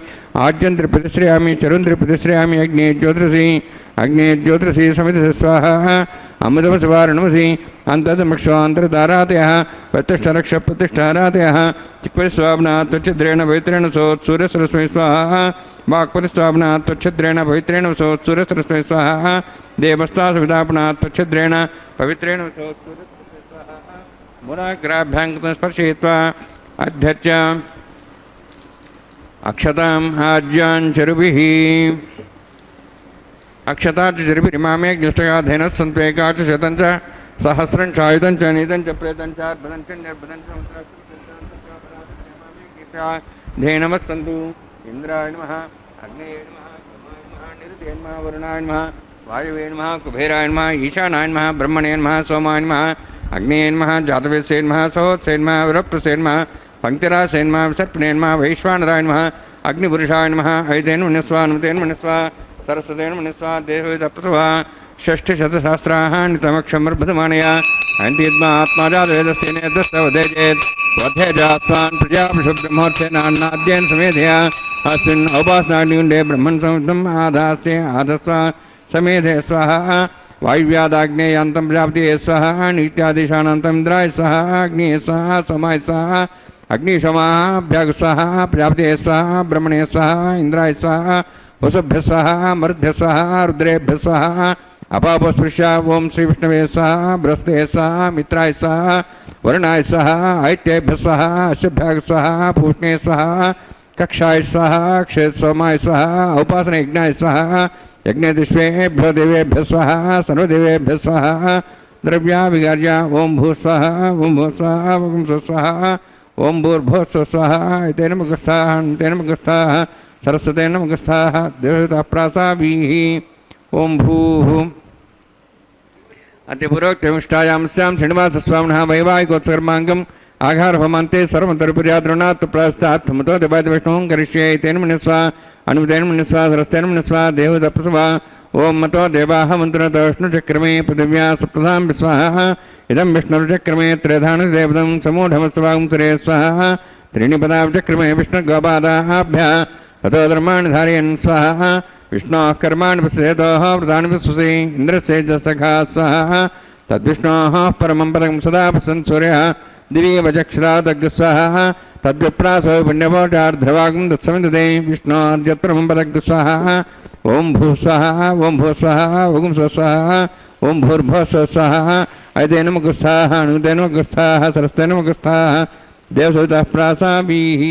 आज्यन्त्रिप्रतिश्रयामि चरुन्त्रिप्रतिश्रयामि अग्ने ज्योतिषि समिति स्वाहा अमृतमसवारणमसि अन्तर्दमक्षान्तरधारातयः प्रतिष्ठारक्षप्रतिष्ठारातयः चिक्पतिस्वाब्नात् त्वच्छिद्रेण पवित्रेण सोत्सूर्यसरस्मै स्वाहा वाक्पतिस्वाब्नात् त्वच्छिद्रेण पवित्रेण सोत्सूर्यसरस्मै स्वाहा देवस्तासुविदापनात् त्वच्छिद्रेण पवित्रेण सोत्सूर्यसरस्मै स्वाहा मूलाग्राभ्याङ्कृतं स्पर्शयित्वा अध्यच्च अक्षताम् आज्याञ्चरुभिः अक्षताच्चरुभिरिमामेऽग्निष्टगाधेनः सन्त्वेकाच शतं च सहस्रं चायुधं च नीतं च प्रेतं च अर्बदं च निर्बदं च धेनवः सन्तु इन्द्राय नमः अग्नेय नमः सोमाय नमः निरुते नमः वरुणाय नमः वायुवे नमः कुबेराय नमः ईशानाय नमः ब्रह्मणे नमः सोमाय नमः अग्नेय नमः जातवेदसे नमः सहोत्से नमः विरप्रसे नमः पंक्तिरासे नमः विसर्पणे नमः वैश्वानराय नमः अग्निपुरुषाय नमः ऐतेन मनस्वा नुतेन मनस्वा सरस्वतेन मनस्वा देववेदप्रसवा षष्ठशतसहस्राणितमक्षमर्भतमानया अयन्तीत्मा आत्माजातवेदस्तेनेतस्तवधेजेत् वधेजास्वान् प्रजापशुब्रह्मोत्सेनान्नाद्येन समेधया अस्मिन् औपासनाग्निकुण्डे ब्रह्मन् संयुक्तम् आधास्य आधस्व समेधे स्वाहा वायुव्यादाग्नेयान्तं प्रजापतिये स्वाहा नित्यादिशानान्तम् इन्द्राय स्वाहा अग्निये स्वाहा सोमाय स्वाहा अग्निशोमाभ्याग स्वाहा प्रजापतिये स्वाहा ब्रह्मणे स्वाहा इन्द्राय स्वाहा वसुभ्यः स्वाहा मरुद्भ्यः स्वाहा रुद्रेभ्यः स्वाहा अपापस्पृश्य ओं श्रीविष्णवे स्वाहा बृहस्पतये स्वाहा मित्राय स्वाहा वरुणाय स्वाहा आदित्येभ्यः स्वाहा अश्वभ्याग स्वाहा पूष्णे स्वाहा कक्षाय स्वाहा क्षेत्र सोमाय स्वाहा उपासनयज्ञाय स्वाहा यज्ञदिष्वेभ्यो देवेभ्यः स्वाहा सर्वदेवेभ्यः स्वाहा द्रव्याभिगार्य ओं भूस्वाहा ओं भूस्वाहा ओं स्वस्वाहा ओं भूर्भुवः स्वाहा तेन मुखस्थाः तेन मुखस्थाः सरस्वतेन मुखस्थाः देवताप्रासाभिः ओं भूः अतिपूर्वोक्तमिष्टायां स्यां श्रीनिवासस्वामिनः वैवाहिकोत्सर्माङ्गम् आघारभमान्ते सर्वतरुपर्याद्रुणात् प्रास्तात् मुतो देवादिविष्णुं करिष्ये तेन मन्यस्वा अनुदेन मन्यस्वा सरस्तेन मन्यस्वा देवदप्रसवा ओं मतो देवाः मन्त्रतो विष्णुचक्रमे पृथिव्या सप्तधां विस्वाहा इदं विष्णुचक्रमे त्रेधानुदेवतं समूढमस्वां सुरे स्वाहा त्रीणि पदाचक्रमे विष्णुगोपादाभ्यः ततो धर्माणि धारयन् स्वाहा विष्णोः कर्माणि पश्येतोः व्रतानि विश्वसे इन्द्रस्य च सखा स्वाहा तद्विष्णोः परमं पदं सदा पश्यन् सूर्यः दिवि वचक्षरादग्स्वाहा तद्विप्रासो पुण्यपोटार्धवागं दत्समिदते विष्णोर्यत्परमं पदग्स्वाहा ओं भूस्वाहा ओं भूस्वाहा ओं स्वस्वाहा ओं भूर्भुवः स्वस्वाहा ऐतेन मुखस्थाः अनुतेन मुखस्थाः सरस्तेन मुखस्थाः देवसवितः प्रासाभिः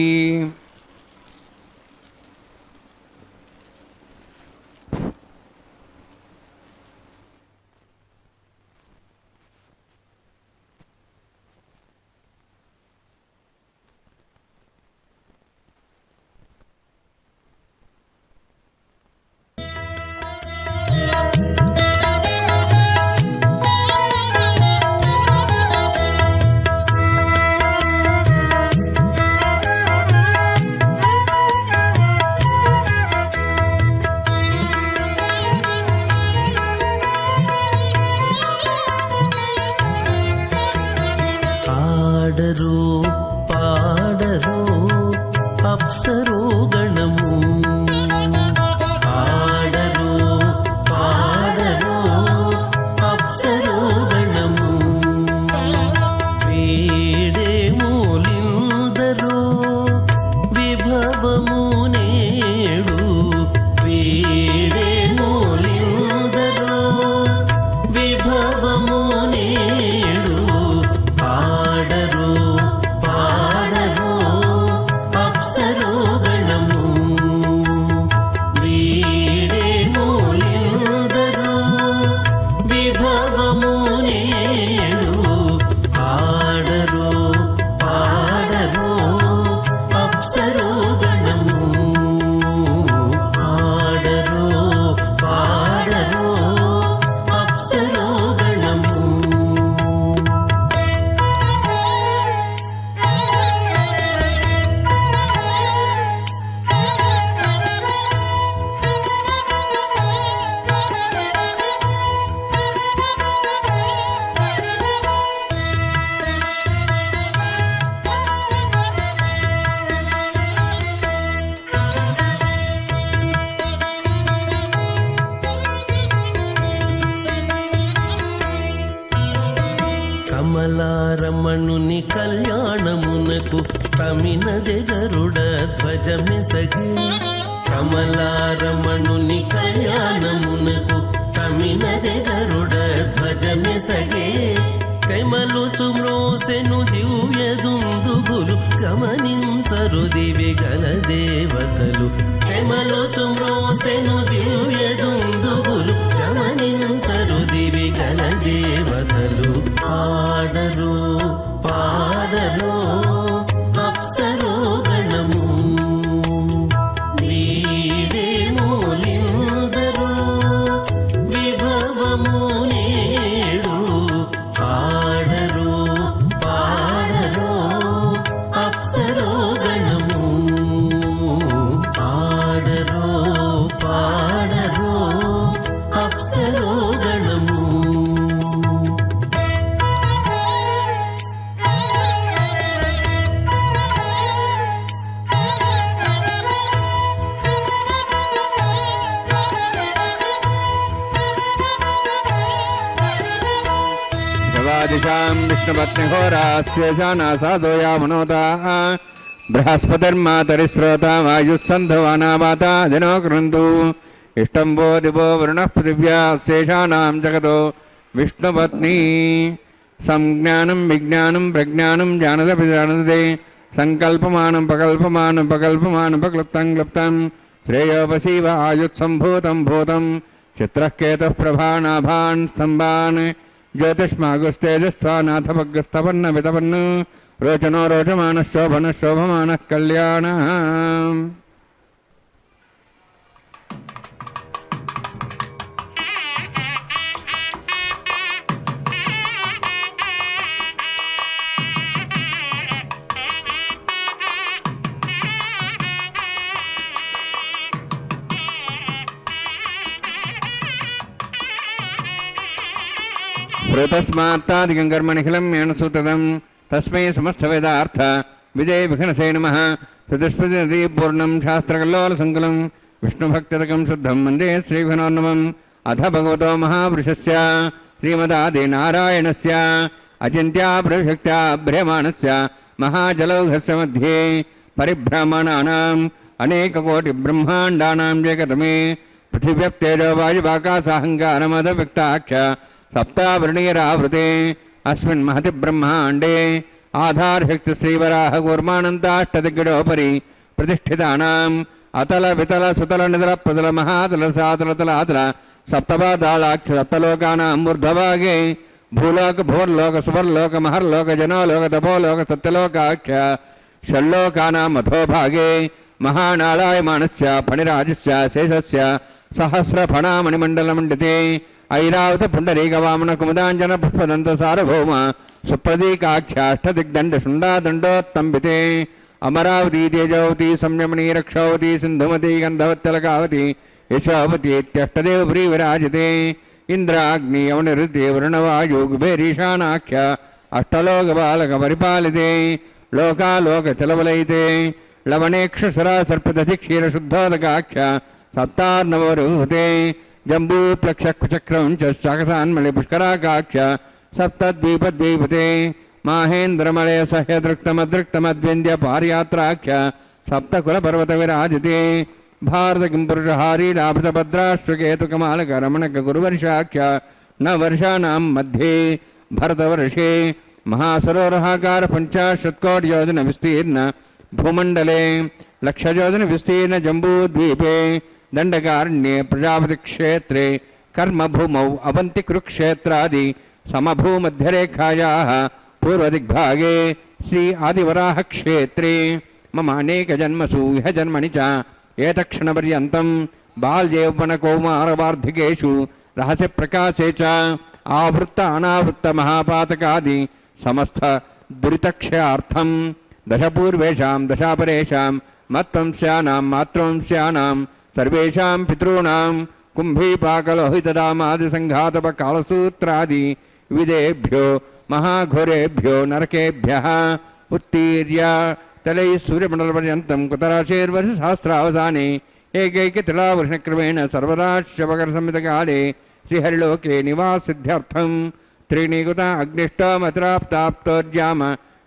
పాడరో అప్సరో గణము పాడరో అప్సరో గణము వీడే మూలిందరో విభవము నేడు వీడే మూలిందరో విభవము నేడు పాడరో అప్సరో గణము వీడే మూలిందరో విభవము నేడు పాడరో అప్సరో గణము పాడరో అప్సరో గణము కమలారమణుని కళ్యాణమునకు తమినదె గరుడ ధ్వజమెసగే కమలారమణుని కళ్యాణమునకు తమినదె గరుడ ధ్వజమెసగే కైమలుచు మ్రోసెను దివ్య దుందుగులు గమనించరు దివి గల దేవతలు కైమలుచు మ్రోసెను దివ్య దుందుగులు గమనించరు దివి గల దేవతలు పాడరో అప్సరో గణము వీడే మూలిందరో విభవము నేడు పాడరో అప్సరో గణము పాడరో అప్సరో గణము दिशां विष्णुपत्निहोरास्येषानासादोया मनोताः बृहस्पतिर्मातरिस्रोता वायुस्सन्धवाना माता जनो कृन्तु इष्टं वो दिवो वरुणः पृथिव्यास्येषानां जगतो विष्णुपत्नी संज्ञानं विज्ञानं प्रज्ञानं जानदपि जानदे संकल्पमानं प्रकल्पमानं प्रकल्पमानं प्रक्लुप्तं क्लुप्तं శ్రేయోపసీవ ఆయుత్సంభూతం భూతం చిత్రః కేతుః ప్రభానాభాన్ స్తంభాన్ జ్యోతిష్మాగుస్తేజస్థానాథపగ్స్తపన్న వితపన్న రోచనో రోచమాన శోభన శోభమాన కళ్యాణ. శ్రుతస్మాత్తాదికం కర్మనిఖిలం మేణ సూతదం తస్మై సమస్తవేదార్థ విజయ విఘ్నసే నమః. చతుష్పది పూర్ణం శాస్త్రకల్లోల సంకులం విష్ణుభక్తిరకం శుద్ధం వందే శ్రీఘ్నోన్నమం. అథ భగవతో మహాపురుషస్య శ్రీమదాదినారాయణస్య అచింత్యాప్రశక్త్యా భ్రమాణస్య మహాజలౌఘస్య మధ్యే పరిభ్రమణానాం అనేకకోటి బ్రహ్మాండానాం జగతమే పృథివ్యప్తేజో వాయువాకాశాహంకారమద వ్యక్తాక్ష సప్తావృణీరావృతే అస్మిన్ మహతి బ్రహ్మాండే ఆధారశక్తి శ్రీవరాహ కూర్మానంతాష్టదిగ్గడోపరి ప్రతిష్ఠితానాం అతల వితల సుతల నితల ప్రతల మహాతల సాతల తలాతల సప్తపాదాళాక్ష సప్తలోకానాం ఊర్ధ్వభాగే భూలోక భువర్లోక సువర్లోక మహర్లోక జనోలోక తపోలోక సత్యలోకాఖ్య షల్లోకానాం అధోభాగే మహానాళాయమానస్య ఫణిరాజస్య శేషస్య సహస్రఫణామణిమండలమండితే ఐరావత పుండరీకవామన కుముదాంజన పుష్పదంత సార్వభౌమ సుప్రదీకాఖ్యాష్టదిగ్దండ శుండాదండోత్తంబితే అమరావతి తేజావతి సంయమనీ రక్షావతి సింధుమతి గంధవత్తలకావతి యశోవతి ఇత్యష్టదేవ ప్రీ విరాజతే ఇంద్రాగ్ని యవనిరుతే వరుణవాయు కుబేరీశానాఖ్య అష్టలోక బాలక పరిపాలితే లోకాలోక చలవలైతే లవణేక్షసరా సర్పదధి క్షీరశుద్ధోదకాఖ్య సప్తార్ణవరుహతే జంబూప్లక్షకుచక్రం చకసాన్మళి పుష్కరాకాక్ష సప్తద్వీపద్వీపతే మాహేంద్రమలయ సహ్యదృక్తమదృక్తమద్వ్యంద్య పార్యాత్రాఖ్య సప్తకులపర్వత విరాజతే భారత కింపురుషహారీలాభృతభద్రాశ్వకేతుకమాలక రమణక గురువర్షాఖ్య న వర్షాణం మధ్యే భరతవర్షే మహాసరోరహాకార పంచాశత్కోటియోజన విస్తీర్ణ భూమండలే లక్షయోజన విస్తీర్ణ జంబూద్వీపే దండకారణ్యే ప్రజాపతి క్షేత్రే కర్మభూమౌ అవంతి కురుక్షేత్రాది సమభూమధ్యరేఖాయాః పూర్వదిగ్భాగే శ్రీ ఆదివరాహ క్షేత్రే మమ అనేక జన్మసు ఇహ జన్మని చ ఏతక్షణపర్యంతం బాల్యౌవన కౌమారవార్ధికేషు రహస్య ప్రకాశే చ ఆవృత్త అనావృత్త మహాపాతకాది సమస్త దురితక్షయార్థం దశపూర్వేషాం దశాపరేషాం మత్వంశ్యానాం మాతృవంశ్యానాం సర్వేషాం పితॄణాం కుంభీపాకలోహితదామాదిసంఘాతపకాలసూత్రాది విదేభ్యో మహాఘోరేభ్యో నరకేభ్యః ఉత్తీర్య తలై సూర్యమండలపర్యంతం కుతరాశేర్వర్షసహస్రావసానే ఏకైకతిలావర్షక్రమేణ సర్వరాశ్యవకరసంహితకాలే శ్రీహరిలోకే నివాసిద్ధ్యర్థం త్రీణీకృత అగ్నిష్టమతిరాప్తాప్తోర్యామ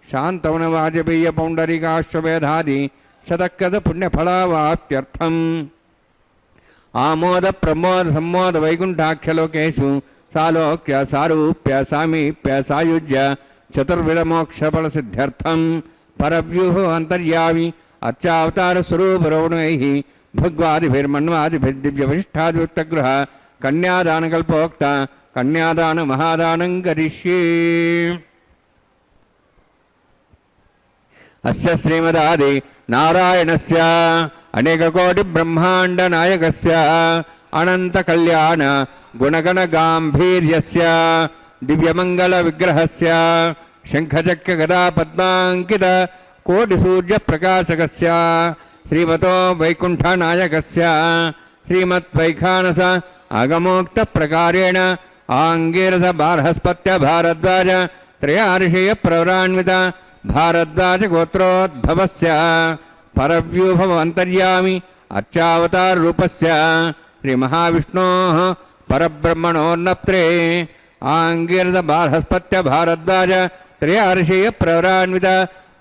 శాంతవనవాజపేయ పౌండరీకాశ్వవేధాది శతకద పుణ్యఫలావాప్త్యర్థం ఆమోద ప్రమోద సమ్మోద వైకుంఠాఖ్యలోకేషు సాలోక్య సారూప్య సామీప్య సాయుజ్య చతుర్విధమోక్షఫలసిద్ధ్యర్థం పరవ్యూహ అంతర్యామి అర్చావతార స్వరూపరౌణైః భగవాదిభిర్మన్వాదిభిర్దివ్యవిశిష్టాదివృత్తగృహ కన్యాదానకల్పోక్త కన్యాదాన మహాదానం కరిష్యే. అస్య శ్రీమదాది నారాయణస్య అనేకకోటి బ్రహ్మాండ నాయకస్య అనంత కళ్యాణ గుణగణ గాంభీర్యస్య దివ్యమంగళ విగ్రహస్య శంఖచక్ర గదా పద్మాంకిత కోటి సూర్య ప్రకాశకస్య శ్రీమతో వైకుంఠ నాయకస్య శ్రీమద్వైఖానస ఆగమోక్త ప్రకారేణ ఆంగీరస బార్హస్పత్య భారద్వాజ త్రయార్షేయ ప్రవరాన్విత భారద్వాజ గోత్రోద్భవస్య పరవ్యూహం అంతర్యామి అర్చావతార రూపస్య శ్రీ మహావిష్ణోః పరబ్రహ్మణోర్నప్త్రే ఆంగీరస బార్హస్పత్య భారద్వాజ త్రయార్షేయ ప్రవరాన్విత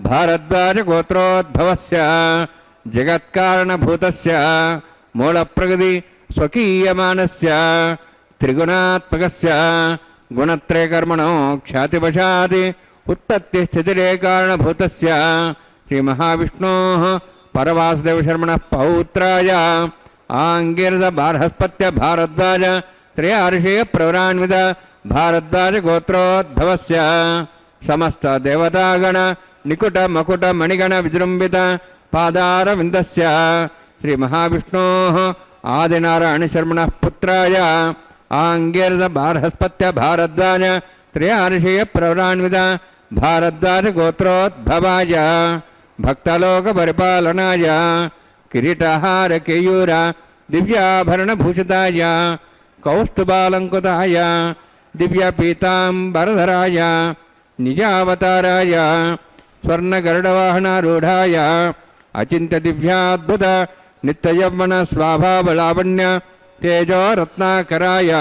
భారద్వాజ గోత్రోద్భవస్య జగత్కారణభూతస్య మూలప్రగతి స్వకీయమానస్య త్రిగుణాత్మకస్య గుణత్రయకర్మణో ఖ్యాతివశాత్ ఉత్పత్తి స్థితిరే కారణభూతస్య శ్రీ మహావిష్ణోః పరవాసుదేవ శర్మణ పౌత్రాయ ఆంగిరద బార్హస్పత్య భారద్వాజ త్రయార్షేయ ప్రవరాన్విత భారద్వాజ గోత్రోద్భవస్య సమస్త దేవతాగణ నికుట మకుట మణిగణ విజృంభిత పాదారవిందస్య శ్రీ మహావిష్ణోః ఆదినారాయణ శర్మణ పుత్రాయ ఆంగిరద బార్హస్పత్య భారద్వాజ త్రయార్షేయ ప్రవరాన్విత భారద్వాజ గోత్రోద్భవాయ భక్తలోక పరిపాలనాయ కిరీటహార కేయూర దివ్యాభరణభూషితాయ కౌస్తుభాలంకృతాయ దివ్యపీతాంబరధరాయ నిజావతారాయ స్వర్ణగరుడవాహనారూఢాయ అచింత్య దివ్యాద్భుత నిత్యయవ్వన స్వాభావలావణ్య తేజోరత్నాకరాయ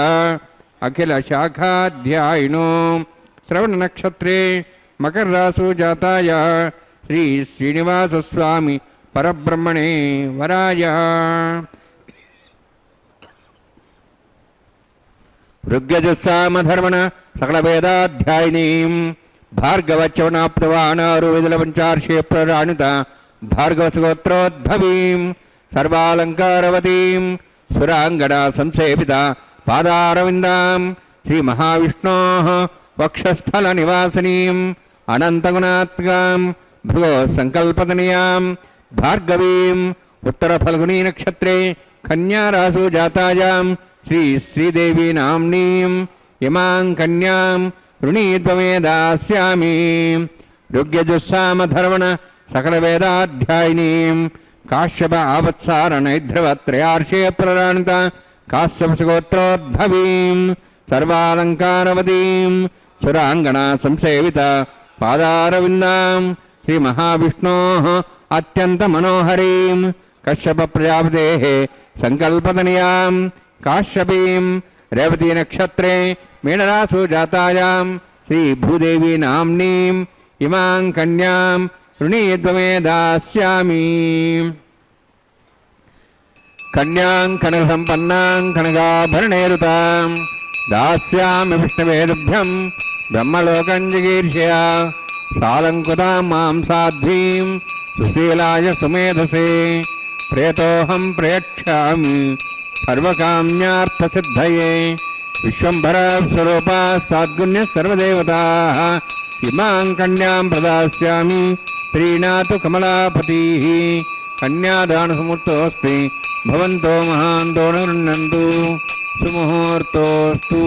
అఖిల శాఖాధ్యాయినో శ్రవణ నక్షత్రే మకర రాసు జాతాయ శ్రీ శ్రీనివాస స్వామి పరబ్రహ్మణే వరాయ ఋగ్యజస్సామధర్మణ సకల వేదాధ్యాయినీం భార్గవచ్చవన ప్రవాణారు విదుల పంచార్షే ప్రరాణిత భార్గవసగోత్రోద్భవీం సర్వాలంకారవతీం సురాంగణ సంసేవిత పాదారవిందాం శ్రీ మహావిష్ణోః వక్షస్థల నివాసినీం అనంతగుణాత్మకాం భృగో సంకల్పతనీయాం భార్గవీం ఉత్తర ఫల్గుణీ నక్షత్రే కన్యారాసు జాతాయాం శ్రీ శ్రీదేవీ నామ్నీం ఇమాం కన్యాం ఋణీత్వమేదాస్యామి ఋగ్యజుస్సామధర్మణ సకల వేదాధ్యాయినీం కాశ్యప ఆవత్సారణైధ్రవత్రయార్షే ప్రరాణిత కాశ్యపగోత్రోద్భవీం సర్వాలంకారవతీం సురాంగణ సంసేవిత పాదారవిందాం శ్రీ మహావిష్ణోః అత్యంత మనోహరీం కశ్యప ప్రజాపతేః సంకల్పతనయాం కాశ్యపీం రేవతీ నక్షత్రే మీనరాసు జాతాయాం శ్రీ భూదేవీ నామ్నీం ఇమాం కన్యాం ఋణీత్వమే దాస్యామి కన్యాం కనక సంపన్నాం కనకాభరణేరుతాం దాస్యామి విష్ణువేదుభ్యం బ్రహ్మలోకం జిగీర్షయ సాలంకుతాం మాం సాధ్వీం సుశీలాయ సుమేధసే ప్రేతోహం ప్రయక్షామి సర్వకామ్యార్థసిద్ధయే విశ్వంభర స్వరూపా సాద్గుణ్య సర్వదేవతాః ఇమాం కన్యాం ప్రదాస్యామి ప్రీణాతు కమలాపతిః కన్యాదానసముహూర్తోऽస్తి భవంతో మహాంతో గృహ్ణन्तు సుముహూర్తోస్తు.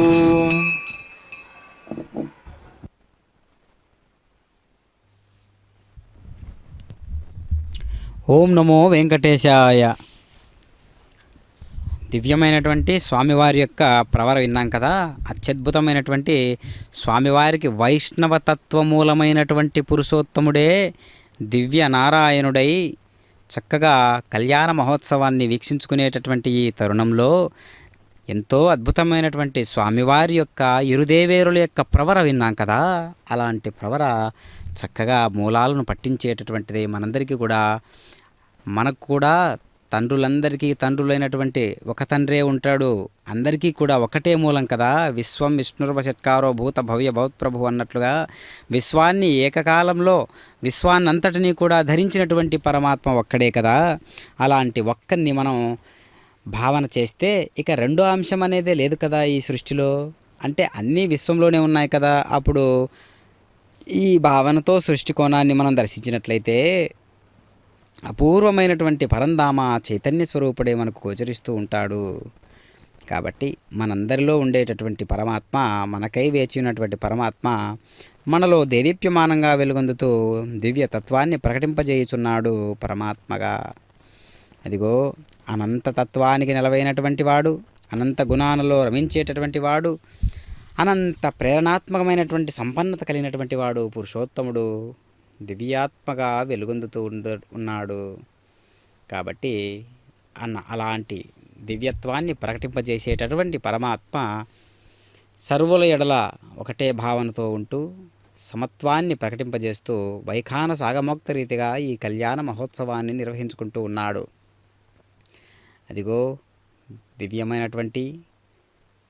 ఓం నమో వెంకటేశాయ. దివ్యమైనటువంటి స్వామివారి యొక్క ప్రవర విన్నాం కదా. అత్యద్భుతమైనటువంటి స్వామివారికి వైష్ణవతత్వమూలమైనటువంటి పురుషోత్తముడే దివ్య నారాయణుడై చక్కగా కళ్యాణ మహోత్సవాన్ని వీక్షించుకునేటటువంటి ఈ తరుణంలో ఎంతో అద్భుతమైనటువంటి స్వామివారి యొక్క ఇరుదేవేరుల యొక్క ప్రవర విన్నాం కదా. అలాంటి ప్రవర చక్కగా మూలాలను పట్టించేటటువంటిది మనందరికీ కూడా, మనకు కూడా తండ్రులందరికీ తండ్రులైనటువంటి ఒక తండ్రే ఉంటాడు, అందరికీ కూడా ఒకటే మూలం కదా. విశ్వం విష్ణుర్వషట్కారో భూత భవ్య భవత్ప్రభు అన్నట్లుగా విశ్వాన్ని ఏకకాలంలో విశ్వాన్నంతటినీ కూడా ధరించినటువంటి పరమాత్మ ఒక్కడే కదా. అలాంటి ఒక్కరిని మనం భావన చేస్తే ఇక రెండో అంశం అనేదే లేదు కదా ఈ సృష్టిలో. అంటే అన్నీ విశ్వంలోనే ఉన్నాయి కదా. అప్పుడు ఈ భావనతో సృష్టి కోణాన్ని మనం దర్శించినట్లయితే అపూర్వమైనటువంటి పరంధామ చైతన్య స్వరూపుడే మనకు గోచరిస్తూ ఉంటాడు. కాబట్టి మనందరిలో ఉండేటటువంటి పరమాత్మ, మనకై వేచి ఉన్నటువంటి పరమాత్మ మనలో దేదీప్యమానంగా వెలుగొందుతూ దివ్య తత్వాన్ని ప్రకటింపజేయుచున్నాడు పరమాత్మగా. అదిగో అనంత తత్వానికి నెలవైనటువంటి వాడు, అనంత గుణాలలో రమించేటటువంటి వాడు, అనంత ప్రేరణాత్మకమైనటువంటి సంపన్నత కలిగినటువంటి వాడు పురుషోత్తముడు దివ్యాత్మగా వెలుగొందుతూ ఉన్నాడు. కాబట్టి అలాంటి దివ్యత్వాన్ని ప్రకటింపజేసేటటువంటి పరమాత్మ సర్వుల ఎడల ఒకటే భావనతో ఉంటూ సమత్వాన్ని ప్రకటింపజేస్తూ వైఖాన సాగమోక్త రీతిగా ఈ కళ్యాణ మహోత్సవాన్ని నిర్వహించుకుంటూ ఉన్నాడు. అదిగో దివ్యమైనటువంటి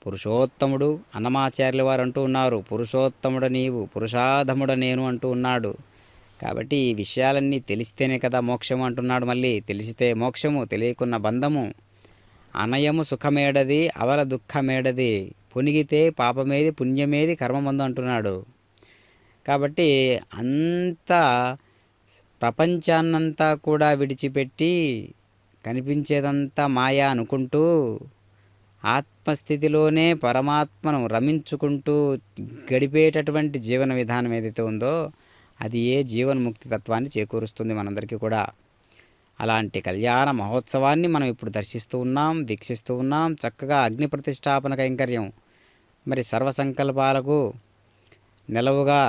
పురుషోత్తముడు అన్నమాచార్యుల వారు అంటూ ఉన్నారు, పురుషోత్తముడ నీవు పురుషాధముడ నేను అంటూ ఉన్నాడు. కాబట్టి ఈ విషయాలన్నీ తెలిస్తేనే కదా మోక్షము అంటున్నాడు. మళ్ళీ తెలిసితే మోక్షము, తెలియకున్న బంధము. అనయము సుఖమేడది, అవల దుఃఖమేడది, పునిగితే పాపమేది, పుణ్యమేది, కర్మమందు అంటున్నాడు. కాబట్టి అంత ప్రపంచాన్నంతా కూడా విడిచిపెట్టి కనిపించేదంతా మాయా అనుకుంటూ ఆత్మస్థితిలోనే పరమాత్మను రమించుకుంటూ గడిపేటటువంటి జీవన విధానం ఏదైతే ఉందో అది ఏ జీవన్ముక్తి తత్వాన్ని చేకూరుస్తుంది మనందరికీ కూడా. అలాంటి కళ్యాణ మహోత్సవాన్ని మనం ఇప్పుడు దర్శిస్తూ ఉన్నాం, వీక్షిస్తూ ఉన్నాం. చక్కగా అగ్ని ప్రతిష్టాపన కైంకర్యం మరి సర్వసంకల్పాలకు నిలవుగా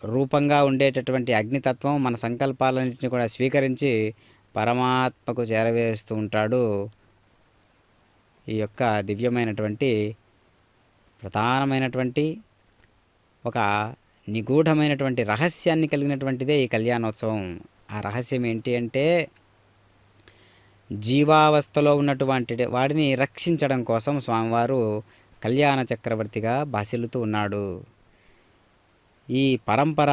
రూపంగా ఉండేటటువంటి అగ్నితత్వం మన సంకల్పాలన్నింటినీ కూడా స్వీకరించి పరమాత్మకు చేరవేస్తూ ఉంటాడు. ఈ యొక్క దివ్యమైనటువంటి ప్రధానమైనటువంటి ఒక నిగూఢమైనటువంటి రహస్యాన్ని కలిగినటువంటిదే ఈ కళ్యాణోత్సవం. ఆ రహస్యం ఏంటి అంటే జీవావస్థలో ఉన్నటువంటి వాడిని రక్షించడం కోసం స్వామివారు కళ్యాణ చక్రవర్తిగా బాసిల్లుతూ ఉన్నాడు. ఈ పరంపర,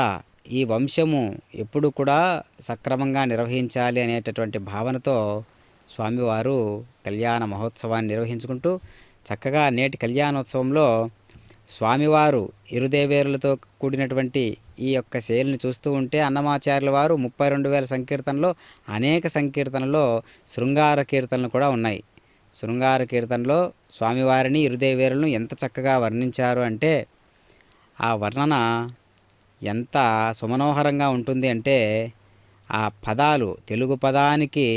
ఈ వంశము ఎప్పుడు కూడా సక్రమంగా నిర్వహించాలి అనేటటువంటి భావనతో స్వామివారు కళ్యాణ మహోత్సవాన్ని నిర్వహించుకుంటూ చక్కగా నేటి కళ్యాణోత్సవంలో స్వామివారు ఇరుదేవేరులతో కూడినటువంటి ఈ యొక్క శైలిని చూస్తూ ఉంటే అన్నమాచార్యుల వారు 32,000 సంకీర్తనలో అనేక సంకీర్తనలో శృంగార కీర్తనలు కూడా ఉన్నాయి. శృంగార కీర్తనలో స్వామివారిని ఇరుదేవేరులను ఎంత చక్కగా వర్ణించారు అంటే ఆ వర్ణన ఎంత సుమనోహరంగా ఉంటుంది అంటే ఆ పదాలు తెలుగు పదానికి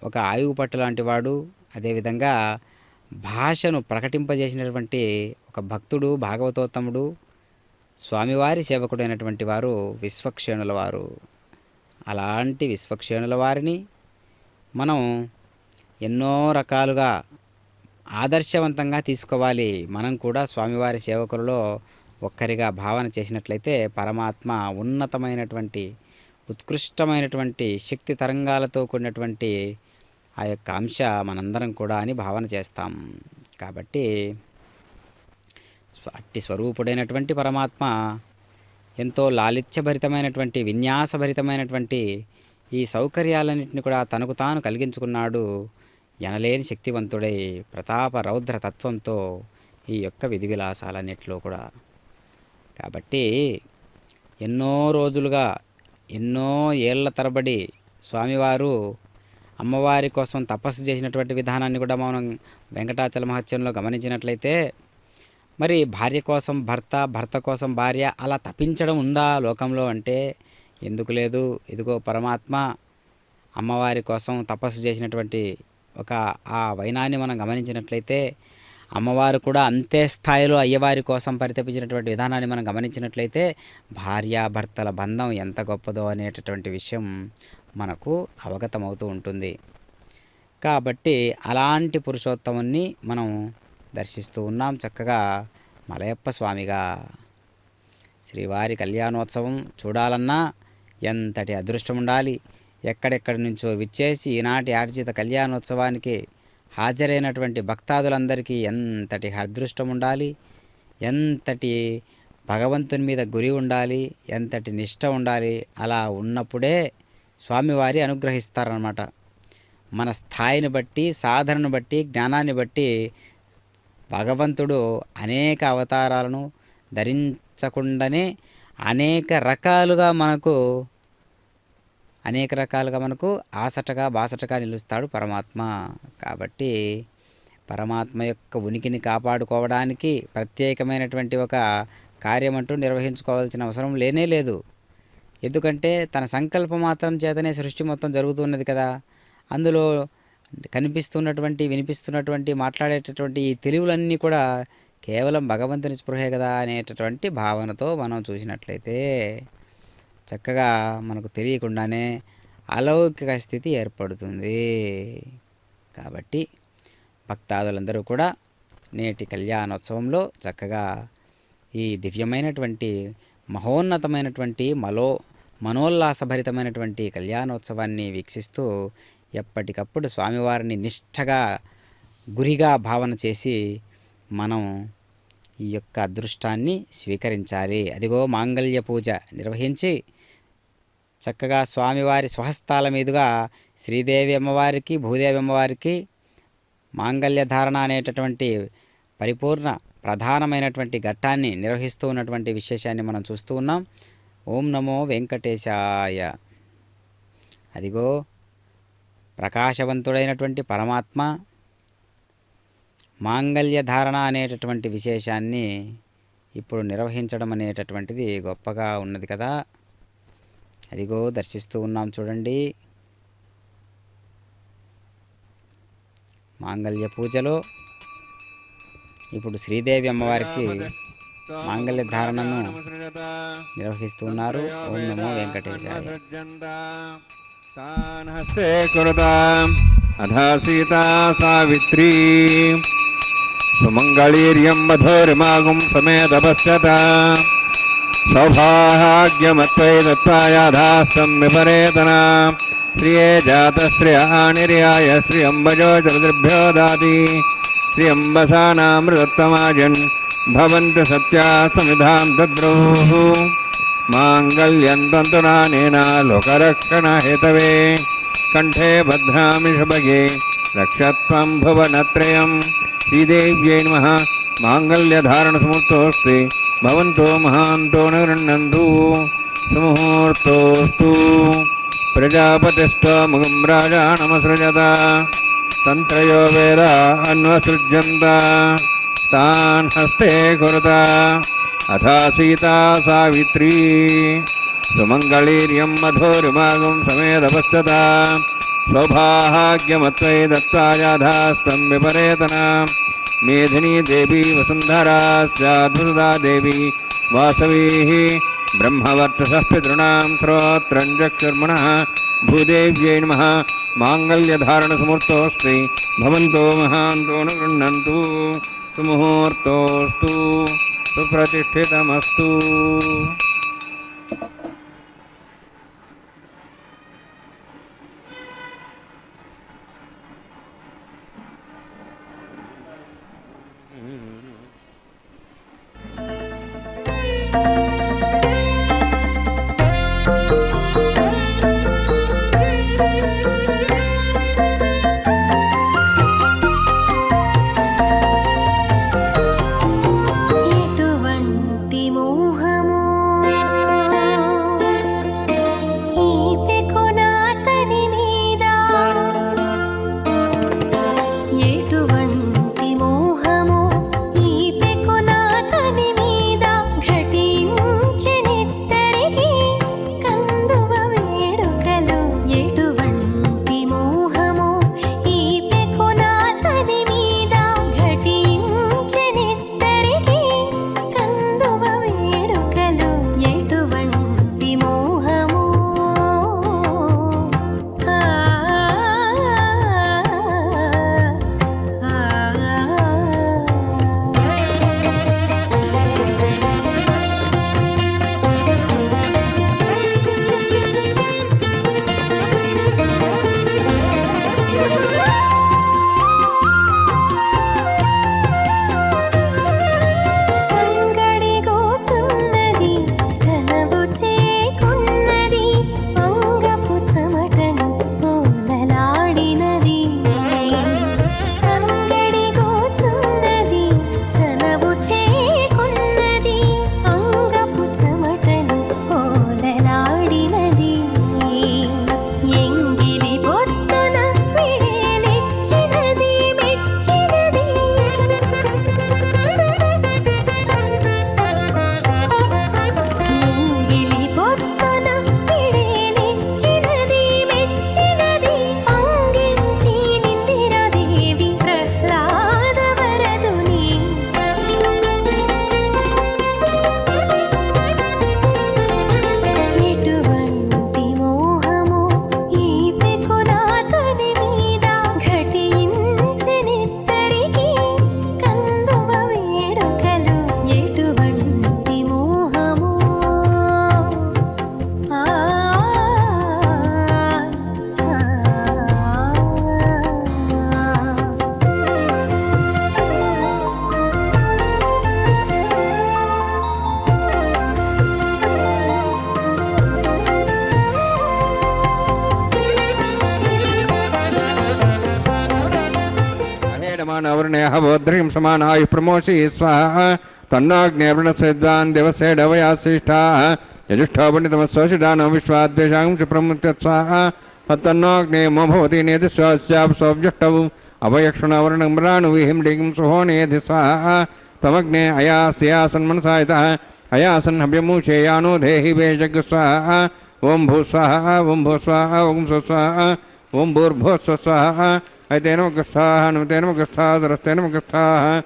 ఒక ఆయువు పట్టు లాంటి వాడు. అదేవిధంగా భాషను ప్రకటింపజేసినటువంటి ఒక భక్తుడు, భాగవతోత్తముడు, స్వామివారి సేవకుడైనటువంటి వారు విశ్వక్షేణుల వారు. అలాంటి విశ్వక్షేణుల వారిని మనం ఎన్నో రకాలుగా ఆదర్శవంతంగా తీసుకోవాలి. మనం కూడా స్వామివారి సేవకులలో ఒక్కరిగా భావన చేసినట్లయితే పరమాత్మ ఉన్నతమైనటువంటి ఉత్కృష్టమైనటువంటి శక్తి తరంగాలతో కూడినటువంటి ఆ యొక్క అంశ మనందరం కూడా అని భావన చేస్తాం. కాబట్టి అట్టి స్వరూపుడైనటువంటి పరమాత్మ ఎంతో లాలిత్యభరితమైనటువంటి విన్యాసభరితమైనటువంటి ఈ సౌకర్యాలన్నింటినీ కూడా తనకు తాను కలిగించుకున్నాడు. ఎనలేని శక్తివంతుడై ప్రతాప రౌద్ర తత్వంతో ఈ యొక్క విధి విలాసాలన్నింటిలో కూడా. కాబట్టి ఎన్నో రోజులుగా ఎన్నో ఏళ్ల తరబడి స్వామివారు అమ్మవారి కోసం తపస్సు చేసినటువంటి విధానాన్ని కూడా మనం వెంకటాచల మహత్యంలో గమనించినట్లయితే మరి భార్య కోసం భర్త, భర్త కోసం భార్య అలా తపించడం ఉందా లోకంలో అంటే ఎందుకు లేదు. ఇదిగో పరమాత్మ అమ్మవారి కోసం తపస్సు చేసినటువంటి ఒక ఆ వైనాన్ని మనం గమనించినట్లయితే అమ్మవారు కూడా అంతే స్థాయిలో అయ్యవారి కోసం పరితపించినటువంటి విధానాన్ని మనం గమనించినట్లయితే భార్యాభర్తల బంధం ఎంత గొప్పదో అనేటటువంటి విషయం మనకు అవగతమవుతూ ఉంటుంది. కాబట్టి అలాంటి పురుషోత్తముని మనం దర్శిస్తూ ఉన్నాం చక్కగా మలయప్ప స్వామిగా. శ్రీవారి కళ్యాణోత్సవం చూడాలన్నా ఎంతటి అదృష్టం ఉండాలి. ఎక్కడెక్కడి నుంచో విచ్చేసి ఈనాటి ఆర్జిత కళ్యాణోత్సవానికి హాజరైనటువంటి భక్తాదులందరికీ ఎంతటి అదృష్టం ఉండాలి, ఎంతటి భగవంతుని మీద గురి ఉండాలి, ఎంతటి నిష్ట ఉండాలి. అలా ఉన్నప్పుడే స్వామివారి అనుగ్రహిస్తారన్నమాట. మన స్థాయిని బట్టి, సాధనను బట్టి, జ్ఞానాన్ని బట్టి భగవంతుడు అనేక అవతారాలను ధరించకుండానే అనేక రకాలుగా మనకు ఆసటగా బాసటగా నిలుస్తాడు పరమాత్మ. కాబట్టి పరమాత్మ యొక్క ఉనికిని కాపాడుకోవడానికి ప్రత్యేకమైనటువంటి ఒక కార్యం అంటూ నిర్వహించుకోవాల్సిన అవసరం లేనే లేదు. ఎందుకంటే తన సంకల్పం మాత్రం చేతనే సృష్టి మొత్తం జరుగుతున్నది కదా. అందులో కనిపిస్తున్నటువంటి, వినిపిస్తున్నటువంటి, మాట్లాడేటటువంటి ఈ తెలివులన్నీ కూడా కేవలం భగవంతుని స్పృహే కదా అనేటటువంటి భావనతో మనం చూసినట్లయితే చక్కగా మనకు తెలియకుండానే అలౌకిక స్థితి ఏర్పడుతుంది. కాబట్టి భక్తాదులందరూ కూడా నేటి కళ్యాణోత్సవంలో చక్కగా ఈ దివ్యమైనటువంటి మహోన్నతమైనటువంటి మనోల్లాసభరితమైనటువంటి కళ్యాణోత్సవాన్ని వీక్షిస్తూ ఎప్పటికప్పుడు స్వామివారిని నిష్ఠగా గురిగా భావన చేసి మనం ఈ యొక్క అదృష్టాన్ని స్వీకరించాలి. అదిగో మాంగళ్య పూజ నిర్వహించి చక్కగా స్వామివారి స్వహస్తాల మీదుగా శ్రీదేవి అమ్మవారికి భూదేవి అమ్మవారికి మాంగళ్య ధారణ అనేటటువంటి పరిపూర్ణ ప్రధానమైనటువంటి ఘట్టాన్ని నిర్వహిస్తూ ఉన్నటువంటి విశేషాన్ని మనం చూస్తూ ఉన్నాం. ఓం నమో వెంకటేశాయ. అదిగో ప్రకాశవంతుడైనటువంటి పరమాత్మ మాంగళ్య ధారణ అనేటటువంటి విశేషాన్ని ఇప్పుడు నిర్వహించడం అనేటటువంటిది గొప్పగా ఉన్నది కదా. అదిగో దర్శిస్తూ ఉన్నాం చూడండి. మాంగళ్య పూజలో ఇప్పుడు శ్రీదేవి అమ్మవారికి మాంగళ్య ధారణను నిర్వహిస్తున్నారు. ఓం నమో వెంకటేశాయ. హస్తే కురుతాం అధా సీతా సావిత్రీ సుమంగళీర్యం మధురిమాగుం సమేతపశ్యత సౌభాగ్యమత్వై దత్తాయాధాస్తం విపరేతన శ్రియే జాతశ్రియ నిర్యాయ శ్రీ అంబజో జలదృభ్యో దాతి శ్రీ అంబసానామృతమాజన్ భవంతి సత్యా సమిధాం దద్రోః మాంగళ్యం తంతునానేన లోకరక్షణ హేతవే కంఠే భద్రామి శుభగే రక్షత్వం భువనత్రయం. శ్రీదేవ్యై నమః. మాంగళ్యధారణ సమూర్తోస్తి భవంతో మహాంతో నిగృహ్ణन्तు. సుముహూర్తోస్తు. ప్రజాపతిష్టముఖం రాజా నమసృజత తంత్రయో వేద అన్వసృజ్యంత తాన్ హస్తే కురుత అథా సీతా సావిత్రీ సుమంగళీర్యం మధురిమాగం సమేతపశ్యత సౌభాగ్యమత్వై దత్తాయాధాస్తం విపరేతన మేధినీ దేవీ వసుంధరా స్యాద్భుతదా దేవీ వాసవీ బ్రహ్మవర్చసః పితॄణాం శ్రోత్రం చక్షుర్మనః భూదేవ్యై నమః. మాంగళ్యధారణ సమూర్తోస్తి భవంతో మహాంతో నిగృహ్ణन्तు. సుముహూర్తోస్తు. సుప్రతిష్ఠితమస్తు. ఎటువంటి మోహము समानवर्णे हवोद्रिं समानायु प्रमोषि स्वाहा तन्नाग्ने वृणसेद्वान् दिवसेडवयाश्रेष्ठाः यजुष्ठो पंडितमस्वशिदानो विश्वाद्वेषां च प्रमुत्य स्वाहा तन्नाग्ने मो भवति नेतिस्वास्याप्सोऽब्जुष्टौ अभयक्षुणवर्णम्राणुविहिं सुहोनेधि स्वाहा तमग्ने अयास्त्यासन्मनसायतः अयासन् हव्यमूषेयानो देहि वेजग स्वाहा ओं भू स्वाहा ओं भू स्वाहा ओं सु स्वाहा ओं भूर्भुवः स्वाहा ऐतेन मुखस्थाः नुतेन मुखस्थाः सरस्तेन मुखस्थाः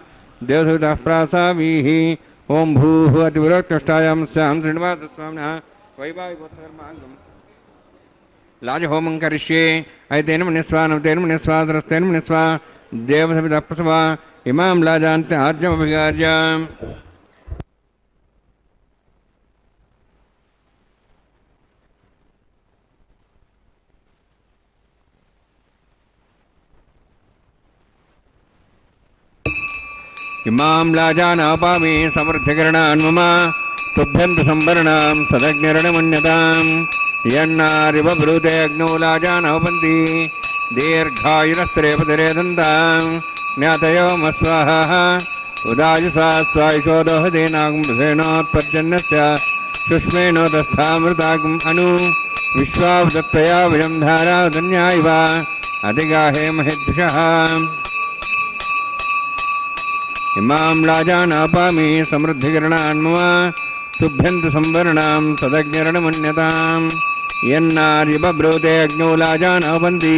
देवसुतः प्रासावीः ओं भूः अतिविरोक्तष्टायां स्यां श्रीनिवासस्वामिनः वैवाहिकोत्तरमाङ्गम् लाजहोमं करिष्ये ऐतेन मुनिस्वा नुतेन मुनिस्वा सरस्तेन मुनिस्वा देवसवितः प्रसवा इमां लाजान्ते आर्जमभिगार्याम् इमां लाजानापामि समृद्धिकरणान् मम तुभ्यन्तु संवरणां सदग्निरणमन्यतां यन्नारिव ब्रूते अग्नौ लाजानोपन्ति दीर्घायुरस्त्रेपतिरे दन्तां ज्ञातयो मस्वाहा उदायुषा स्वायुषोदोहदेनागुंसेनोत्पर्जन्यस्य शुष्मेणोदस्थामृतागुम् अनु विश्वावदत्तया विजं धारावदन्या इव अधिगाहे महिद्भिषः इमां लाजानापामि समृद्धिकरणान् मम तुभ्यन्तु संवरणां सदग्निरणमन्यतां यन्नार्यब्रूते अग्नौ लाजानोपन्ति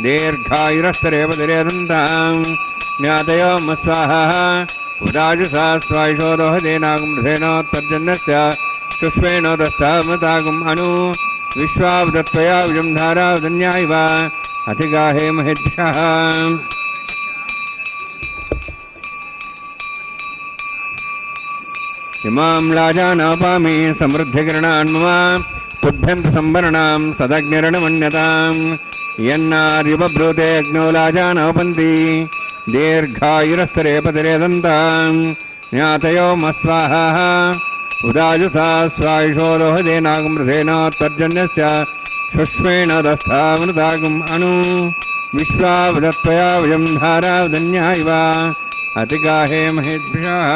दीर्घायुरस्तरेपतिरे दन्तां ज्ञातयो मस्वाहा उदायुषा स्वायुषोदोहदेनागुंसेनोत्पर्जन्यस्य शुष्मेणोदस्थामृतागुम् अनु विश्वावदत्तया विजं धारावदन्या इव अधिगाहे महिद्भ्यः इमां लाजानापामि समृद्धिकरणान् मम तुभ्यन्तु संवरणां सदग्निरणमन्यतां यन्नार्यब्रूते अग्नौ लाजानोपन्ति दीर्घायुरस्तरेपतिरे दन्तां ज्ञातयो मस्वाहा उदायुषा स्वायुषोदोहदेनागुंसेनोत्पर्जन्यस्य शुष्मेणोदस्थामृतागुम् अनु विश्वावदत्तया विजं धारावदन्या इव अधिगाहे महिद्भ्यः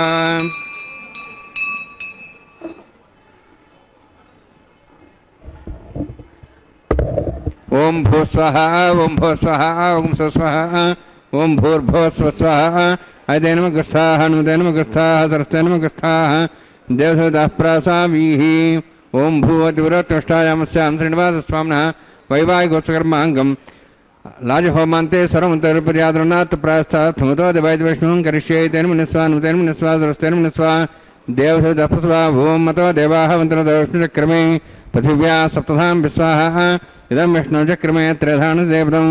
ओं भूस्वाहा ओं भूस्वाहा ओं सुस्वाहा ओं भूर्भुवः स्वाहा ऐतेन मुखस्थाः नुतेन मुखस्थाः सरस्तेन मुखस्थाः देवसुतः प्रासावीः ओं भूवतिविरोत्तष्टायां स्यां श्रीनिवासस्वामिनः वैवाहिकोत्सकर्माङ्गम् लाजहोमान्ते सर्वमुत्तरपर्याद्रनात् प्रायस्तात् मुतो दिवैद्यवैष्णवं करिष्ये तेन मुनिस्वा नुतेन मुनिस्वा सरस्तेन मुनिस्वा देवसुतः प्रसवा भुवं मतो देवाः वन्दनदविष्णुचक्रमे पृथिव्या सप्तधां विस्वाहा इदं विष्णुचक्रमे त्रेधानदेवतं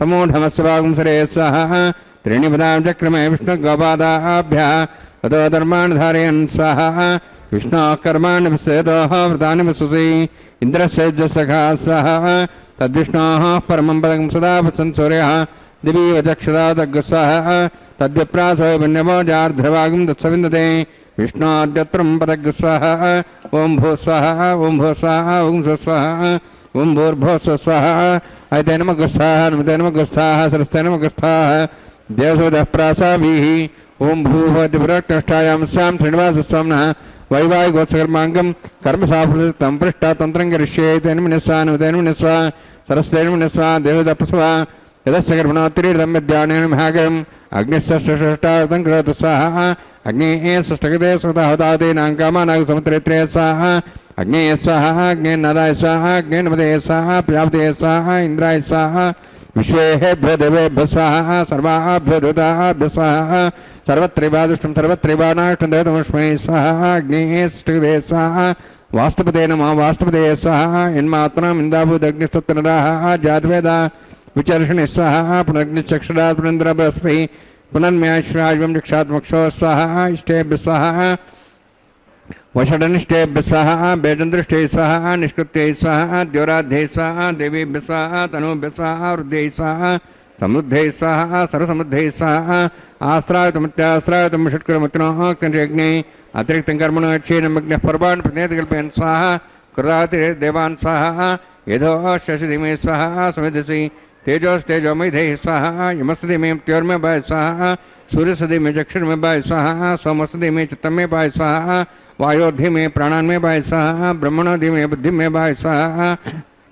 समूढमस्वागुंसरे स्वाहा त्रीणि पदां चक्रमे विष्णुगोपादाभ्यः ततो धर्मान् धारयन् स्वाहा विष्णोः कर्माणि विश्वेदोः व्रतानि विश्वसि इन्द्रस्य सखा स्वाहा तद्विष्णोः परमं पदं सदा वसन् सूर्यः दिवीव चक्षुषा तद्गस्वाहा तद्विप्रासो पुण्यमो जार्ध्रवागुं तत्सविन्दते विष्णोद्यत्रं पदग्स्वाहा ओं भू स्वाहा ओं भू स्वाहा ओं सुस्वाहा ओं भूर्भुवः स्वाहा ऐतेन मुखस्थाः नुतेन मुखस्थाः सरस्तेन मुखस्थाः देवसुतः प्रासावीः ओं भूवतिविरोक्तष्टायां स्यां श्रीनिवासस्वामिनः वैवाहिकोत्सकर्माङ्गं कर्मसाफलतं पृष्ठा तन्त्रं करिष्ये तेन मुनिस्वा नुतेन मुनिस्वा सरस्तेन मुनिस्वा देवसुतः प्रसवा यदस्य कर्मणोत्तीर्णं विद्यानेन महागरम् अग्निश्चष्टार्थं करोतु स्वाहा अग्नेः षष्ठगते सुताहुतादीनां कामानां समुद्रेत्रे स्वाहा अग्नेय स्वाहा अग्नेन्नदाय स्वाहा अग्नेन्मदे स्वाहा प्रजापतये स्वाहा इन्द्राय स्वाहा विश्वेभ्यो देवेभ्यो स्वाहा सर्वाभ्यो दूताभ्यो स्वाहा सर्वत्रैवादुष्टं सर्वत्रैवानाष्टं देवतमस्मै स्वाहा अग्नेः षष्ठगते स्वाहा वास्तुपते नमः वास्तुपते स्वाहा यन्मात्मनाम् इन्दाभूदग्निस्तोत्रराः जातवेदा विचर्षणे स्वाहा पुनर्ग्निचक्षुरात् पुनन्द्रबृहस्पतिः पुनर्म्याश्राज्यं दीक्षात्मक्षो स्वाहा इष्टेभ्यः स्वाहा वषडनिष्ठेभ्यः स्वाहा बेजन्दृष्टे स्वाहा निष्कृत्यै स्वाहा द्योराध्ये स्वाहा देवीभ्यः स्वाहा तनूभ्यः स्वाहा वृद्ध्यै स्वाहा समृद्धयै स्वाहा सर्वसमृद्धयै स्वाहा आश्रायतमत्याश्रायतं षट्करमत्नोः अग्ने अतिरिक्तं कर्मणो यच्छेनमग्नः पर्वान् प्रतिनिधिकल्पयन् स्वाहा कृताति देवान् स्वाहा यथो शशिधिमे स्वाहा समिधसि तेजोस्तेजोमयधे स्वाहा यमस्ति मे मृत्योर्मे पाय स्वाहा सूर्यसदि में चक्षुर में पाय स्वाहा सोमसदि में चित्तम में पाय स्वाहा वायोधि में प्राणान में पाय स्वाहा ब्रह्मणोधि में बुद्धि में पाय स्वाहा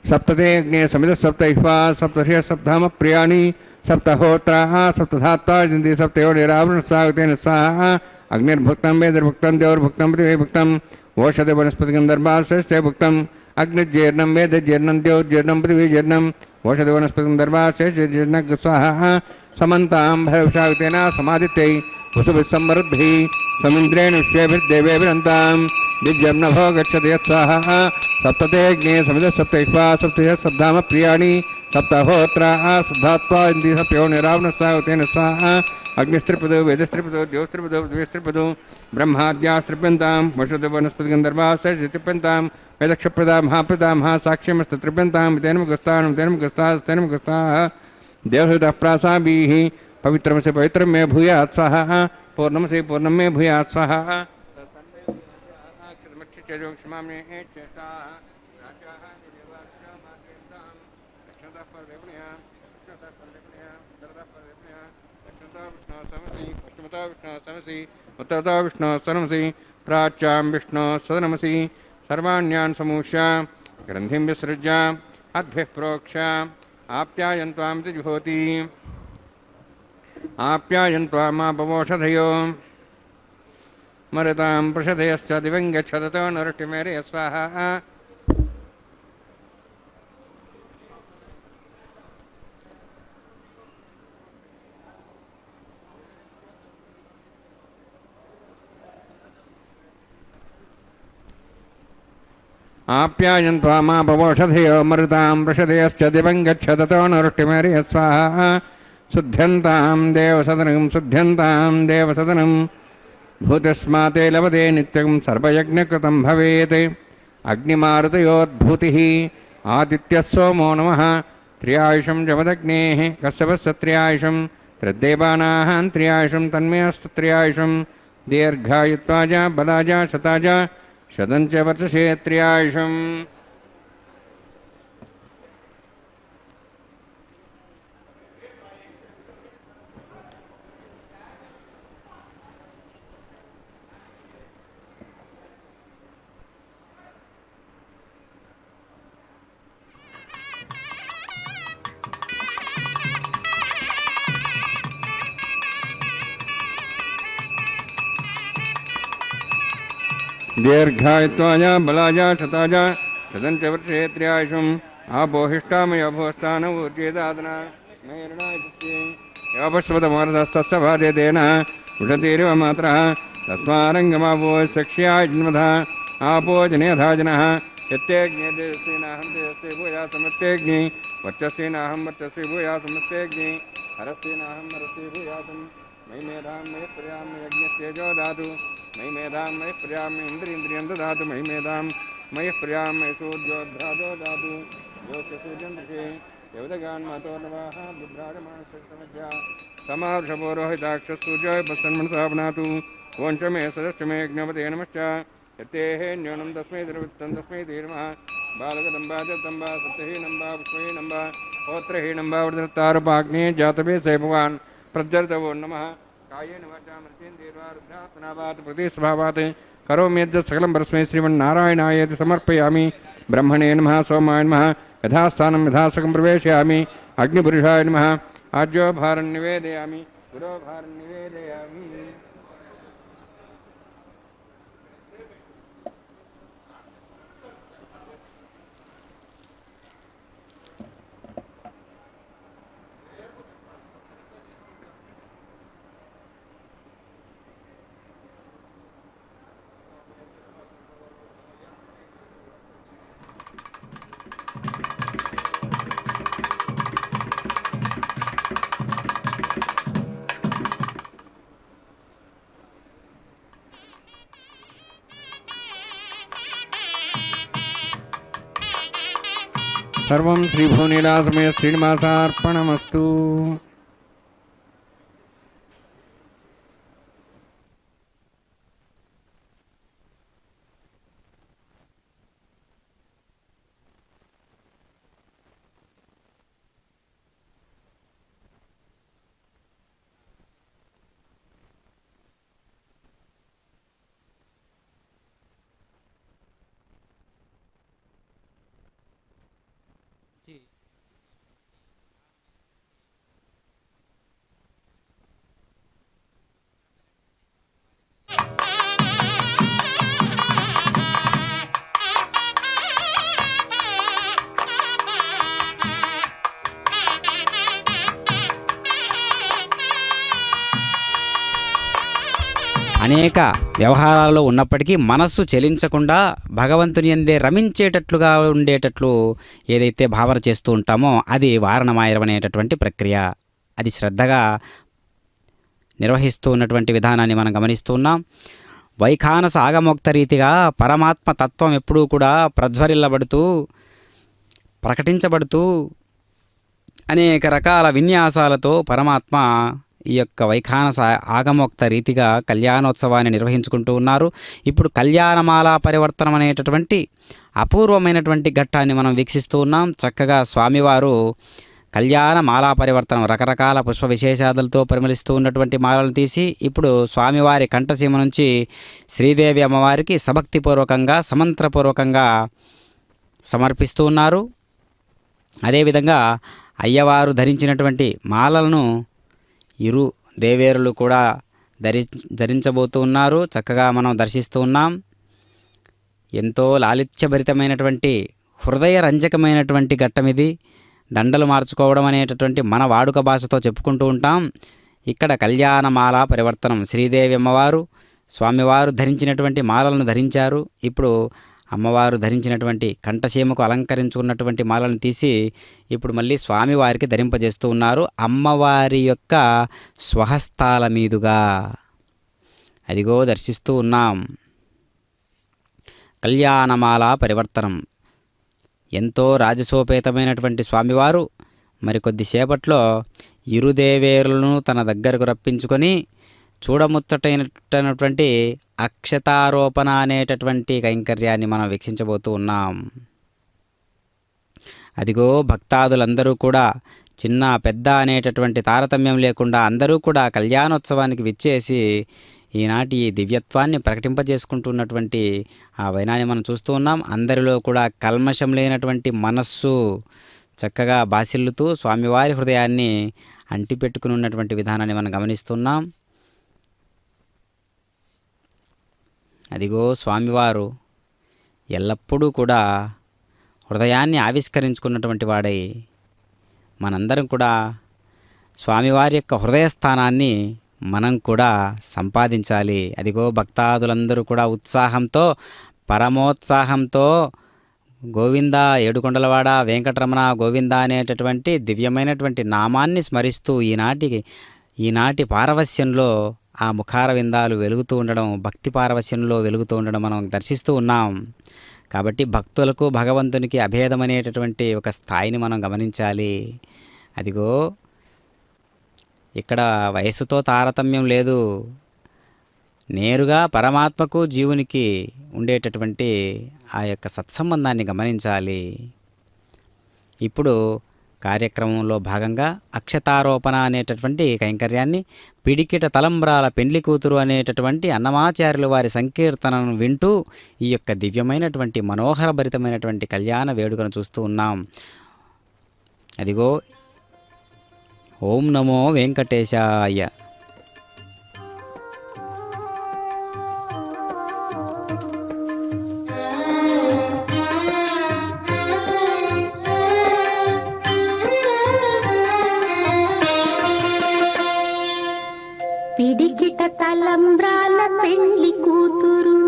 सप्तते अग्नि समित सप्तहिवा सप्तर्षि सप्ताम प्रियाणि सप्तहोत्राः सप्तधात्वा जिन्ति सप्तयोनिरावृण स्वागतेन स्वाहा अग्निर्भुक्तं वेदर्भुक्तं देवर्भुक्तं पृथिवीभुक्तं ओषधि वनस्पतिगन्धर्वाश्रयश्च भुक्तम् अग्निजीर्णं वेदजीर्णं द्योजीर्णं पृथिवीजीर्णं ओषधि वनस्पतिगन्धर्वाश्रयश्च स्वाहा समन्तां भयवशागतेन समादित्यै वसुभिः समृद्धिः समिन्द्रेण विश्वेभिर्देवेभिरन्तां दिव्यं नभो गच्छति यत्स्वाहा सप्तते अग्ने समित सप्तहिवा सप्तशः सप्ताम प्रियाणि सप्तहोत्राः शुद्धात्वा इन्दी सप्यो निरावनस्वागतेन स्वाहा अग्निस्त्रिपदो वेदस्त्रिपदो द्योस्त्रिपदो पृथिवीस्त्रिपदो ब्रह्माद्यास्त्रिप्यन्तां वसुधि वनस्पतिगन्धर्वाश्रयस्त्रिप्यन्तां वेदक्षप्रदा महाप्रदा महासाक्ष्यमस्तत्रिप्यन्तां तेन मुखस्ताः देवहृदः प्रासाभिः पवित्रमसि पवित्रं मे भूयात् स्वाहा पूर्णमसि पूर्णं मे भूयात् स्वाहा उत्तरतो विष्णु सनमसि प्राच्यां विष्णु सदनमसि सर्वाण्यान् समूष्य ग्रन्थिं विसृज्य अद्भिः प्रोक्ष्य आप्यायन्त्वामिति जुहोति आप्यायन्त्वामापवोषधयो मरुतां प्रषधयश्च दिवं गच्छतो नरुष्टिमेरे स्वाहा आप्यायन्त्वामापवोषधयो मरुतां प्रषधयश्च दिवं गच्छतो नरुष्टिमेरे स्वाहा शुद्ध्यन्तां देवसदनं भूतस्माते लभते नित्यं सर्वयज्ञकृतं भवेत् अग्निमारुतयोद्भूतिः आदित्यः सोमो नमः त्र्यायुषं जमदग्नेः कश्यपस्य त्र्यायुषं त्रिदेवानाः त्र्यायुषं तन्मे अस्तु त्र्यायुषं दीर्घायुत्वाज बलाज शताज शतञ्च वर्षसे त्र्यायुषम् दीर्घायुत्वाय बलाय शताय शतञ्च वर्षे त्र्यायुषम् आपोहिष्टामय भोस्तान ऊर्जेदादना योपश्वतमारदस्तस्य भार्यतेन उषतीरिव मात्रः तस्मारङ्गमावो सक्ष्याय जन्मधा आपो जनेधा जनः यत्तेऽग्ने तेजस्वीनाहं तेजस्वी भूया समत्तेऽग्नि वर्चस्वीनाहं वर्चस्वी भूया समत्तेऽग्नि हरस्वीनाहं हरस्वी भूयासम् मयि मेधां मयि प्रियां यज्ञस्तेजो दातु मयि मेधां मयि प्रियां इन्द्रियं ददातु मयि मेधां मयि प्रियां मयि सूर्योद्धातो दातु योगसूर्यन्दृशे देवदगान् मातो नवाः बुद्धारमाणसमध्या समार्षपोरोहिताक्षसूर्योय पश्चन्मनसा पुनातु ओञ्च मे सदश्च मे यज्ञपते नमश्च यत्तेः न्यूनं तस्मै दुर्वृत्तं तस्मै धीर्मः बालकदम्बा जगदम्बा सत्यहीनम्बा पुष्पहीनम्बा होत्रहीनम्बा वृद्धतारुपाग्ने जातवे स भगवान् प्रज्वलितवो नमः कायेन वाचा मृत्येन्द्रियर्वा रुद्रात्मनावात् प्रतिस्वभावात् करोम्यद्यत् सकलं परस्मै श्रीमन्नारायणायेति समर्पयामि ब्रह्मणे नमः सोमाय नमः यथास्थानं यथासकं प्रवेशयामि अग्निपुरुषाय नमः आज्योभारं निवेदयामि गुरोभारं निवेदयामि सर्वं श्रीभुवनीलासमय श्रीनिवासार्पणमस्तु। అనేక వ్యవహారాల్లో ఉన్నప్పటికీ మనస్సు చెలించకుండా భగవంతుని యందే రమించేటట్లుగా ఉండేటట్లు ఏదైతే భావన చేస్తూ ఉంటామో అది వారణమాయరం అనేటటువంటి ప్రక్రియ. అది శ్రద్ధగా నిర్వహిస్తూ ఉన్నటువంటి విధానాన్ని మనం గమనిస్తూ ఉన్నాం. వైఖానస ఆగమోక్త రీతిగా పరమాత్మ తత్వం ఎప్పుడూ కూడా ప్రజ్వరిల్లబడుతూ ప్రకటించబడుతూ అనేక రకాల విన్యాసాలతో పరమాత్మ ఈ యొక్క వైఖానస ఆగమోక్త రీతిగా కళ్యాణోత్సవాన్ని నిర్వహించుకుంటూ ఉన్నారు. ఇప్పుడు కళ్యాణమాల పరివర్తనం అనేటటువంటి అపూర్వమైనటువంటి ఘట్టాన్ని మనం వీక్షిస్తూ ఉన్నాం. చక్కగా స్వామివారు కళ్యాణ మాలా పరివర్తనం రకరకాల పుష్ప విశేషాదులతో పరిమళిస్తూ ఉన్నటువంటి మాలను తీసి ఇప్పుడు స్వామివారి కంఠసీమ నుంచి శ్రీదేవి అమ్మవారికి సభక్తిపూర్వకంగా సమంత్రపూర్వకంగా సమర్పిస్తూ ఉన్నారు. అదేవిధంగా అయ్యవారు ధరించినటువంటి మాలలను ఇరు దేవేరులు కూడా ధరించబోతూ ఉన్నారు. చక్కగా మనం దర్శిస్తూ ఉన్నాం. ఎంతో లాలిత్యభరితమైనటువంటి హృదయ రంజకమైనటువంటి ఘట్టం ఇది. దండలు మార్చుకోవడం అనేటటువంటి మన వాడుక భాషతో చెప్పుకుంటూ ఉంటాం. ఇక్కడ కళ్యాణమాల పరివర్తనం శ్రీదేవి అమ్మవారు స్వామివారు ధరించినటువంటి మాలలను ధరించారు. ఇప్పుడు అమ్మవారు ధరించినటువంటి కంఠసీమకు అలంకరించుకున్నటువంటి మాలను తీసి ఇప్పుడు మళ్ళీ స్వామివారికి ధరింపజేస్తూ ఉన్నారు. అమ్మవారి యొక్క స్వహస్తాల మీదుగా అదిగో దర్శిస్తూ ఉన్నాం. కళ్యాణమాల పరివర్తనం ఎంతో రాజసోపేతమైనటువంటి స్వామివారు మరికొద్దిసేపట్లో ఇరుదేవేరులను తన దగ్గరకు రప్పించుకొని చూడముచ్చటైనటువంటి అక్షతారోపణ అనేటటువంటి కైంకర్యాన్ని మనం వీక్షించబోతూ ఉన్నాం. అదిగో భక్తాదులందరూ కూడా చిన్న పెద్ద అనేటటువంటి తారతమ్యం లేకుండా అందరూ కూడా కళ్యాణోత్సవానికి విచ్చేసి ఈనాటి ఈ దివ్యత్వాన్ని ప్రకటింపజేసుకుంటున్నటువంటి ఆ వైనాన్ని మనం చూస్తూ ఉన్నాం. అందరిలో కూడా కల్మషం లేనటువంటి మనస్సు చక్కగా బాసిల్లుతూ స్వామివారి హృదయాన్ని అంటిపెట్టుకుని ఉన్నటువంటి విధానాన్ని మనం గమనిస్తున్నాం. అదిగో స్వామివారు ఎల్లప్పుడూ కూడా హృదయాన్ని ఆవిష్కరించుకున్నటువంటి వాడై మనందరం కూడా స్వామివారి యొక్క హృదయస్థానాన్ని మనం కూడా సంపాదించాలి. అదిగో భక్తాదులందరూ కూడా ఉత్సాహంతో పరమోత్సాహంతో గోవింద ఏడుకొండలవాడ వెంకటరమణ గోవింద అనేటటువంటి దివ్యమైనటువంటి నామాన్ని స్మరిస్తూ ఈనాటి పారవస్యంలో ఆ ముఖార విందాలు వెలుగుతూ ఉండడం, భక్తి పారవస్యంలో వెలుగుతూ ఉండడం మనం దర్శిస్తూ ఉన్నాం. కాబట్టి భక్తులకు భగవంతునికి అభేదమనేటటువంటి ఒక స్థాయిని మనం గమనించాలి. అదిగో ఇక్కడ వయసుతో తారతమ్యం లేదు. నేరుగా పరమాత్మకు జీవునికి ఉండేటటువంటి ఆ యొక్క సత్సంబంధాన్ని గమనించాలి. ఇప్పుడు కార్యక్రమంలో భాగంగా అక్షతారోపణ అనేటటువంటి కైంకర్యాన్ని పిడికిట తలంబ్రాల పెండ్లి కూతురు అనేటటువంటి అన్నమాచార్యుల వారి సంకీర్తనను వింటూ ఈ యొక్క దివ్యమైనటువంటి మనోహరభరితమైనటువంటి కళ్యాణ వేడుకను చూస్తూ ఉన్నాం. అదిగో ఓం నమో వెంకటేశాయ. పిడికిట తలంబ్రాల పెండ్లి కూతురు,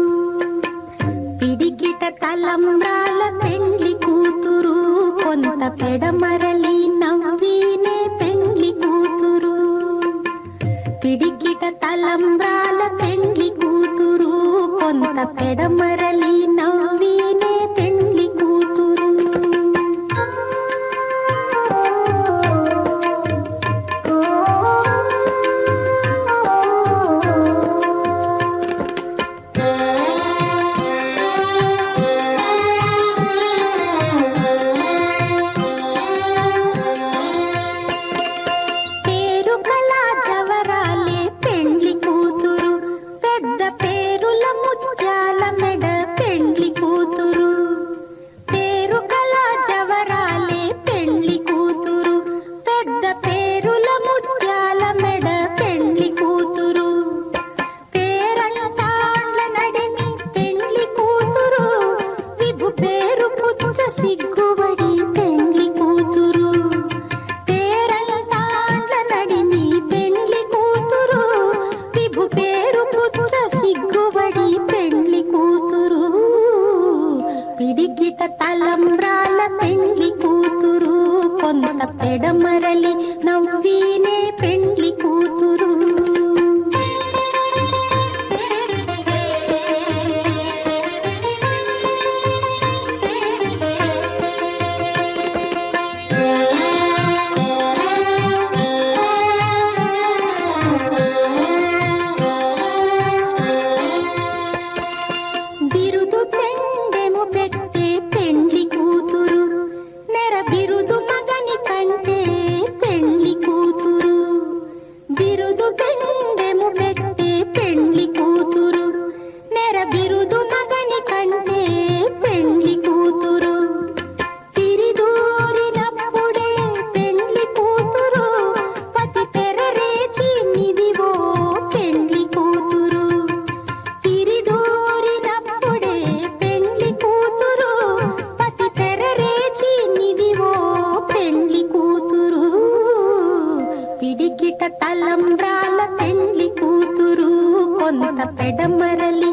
పిడికిట తలంబ్రాల పెండ్లి కూతురు, కొంత పెడమరలి నవ్వినే పెండ్లి కూతురు. పిడికిట తలంబ్రాల పెండ్లి కూతురు, కొంత పెడమరలి నవ్వినే పెండ్లి కూతురు. ముత్యాల మెడ పెండ్లి కూతురు. పిడికిట తలంబ్రాల పెండ్లి కూతురు కొంత పెడమరలి నవ్వీనే పెండ్లి కూతురు. బిరుదు పెండెము పెట్టే పెండ్లి కూతురు నెర బిరుదు మగని కంటే పెండ్లి కూతురు. బిరుదు పెండెము పెట్టే పెండ్లి కూతురు నెర బిరుదు మగని కంటే పెండ్లి కూతురు. తిరిదూరినప్పుడే పెండ్లి కూతురు పతి పెరరేచి నిదివో పెండ్లి కూతురు. తిరిదూరినప్పుడే పెండ్లి కూతురు పతి పెరరేచి నిదివో పెండ్లి కూతురు. పిడికిట తలంబ్రాల పెండ్లి కూతురు కొంత పెడమరలి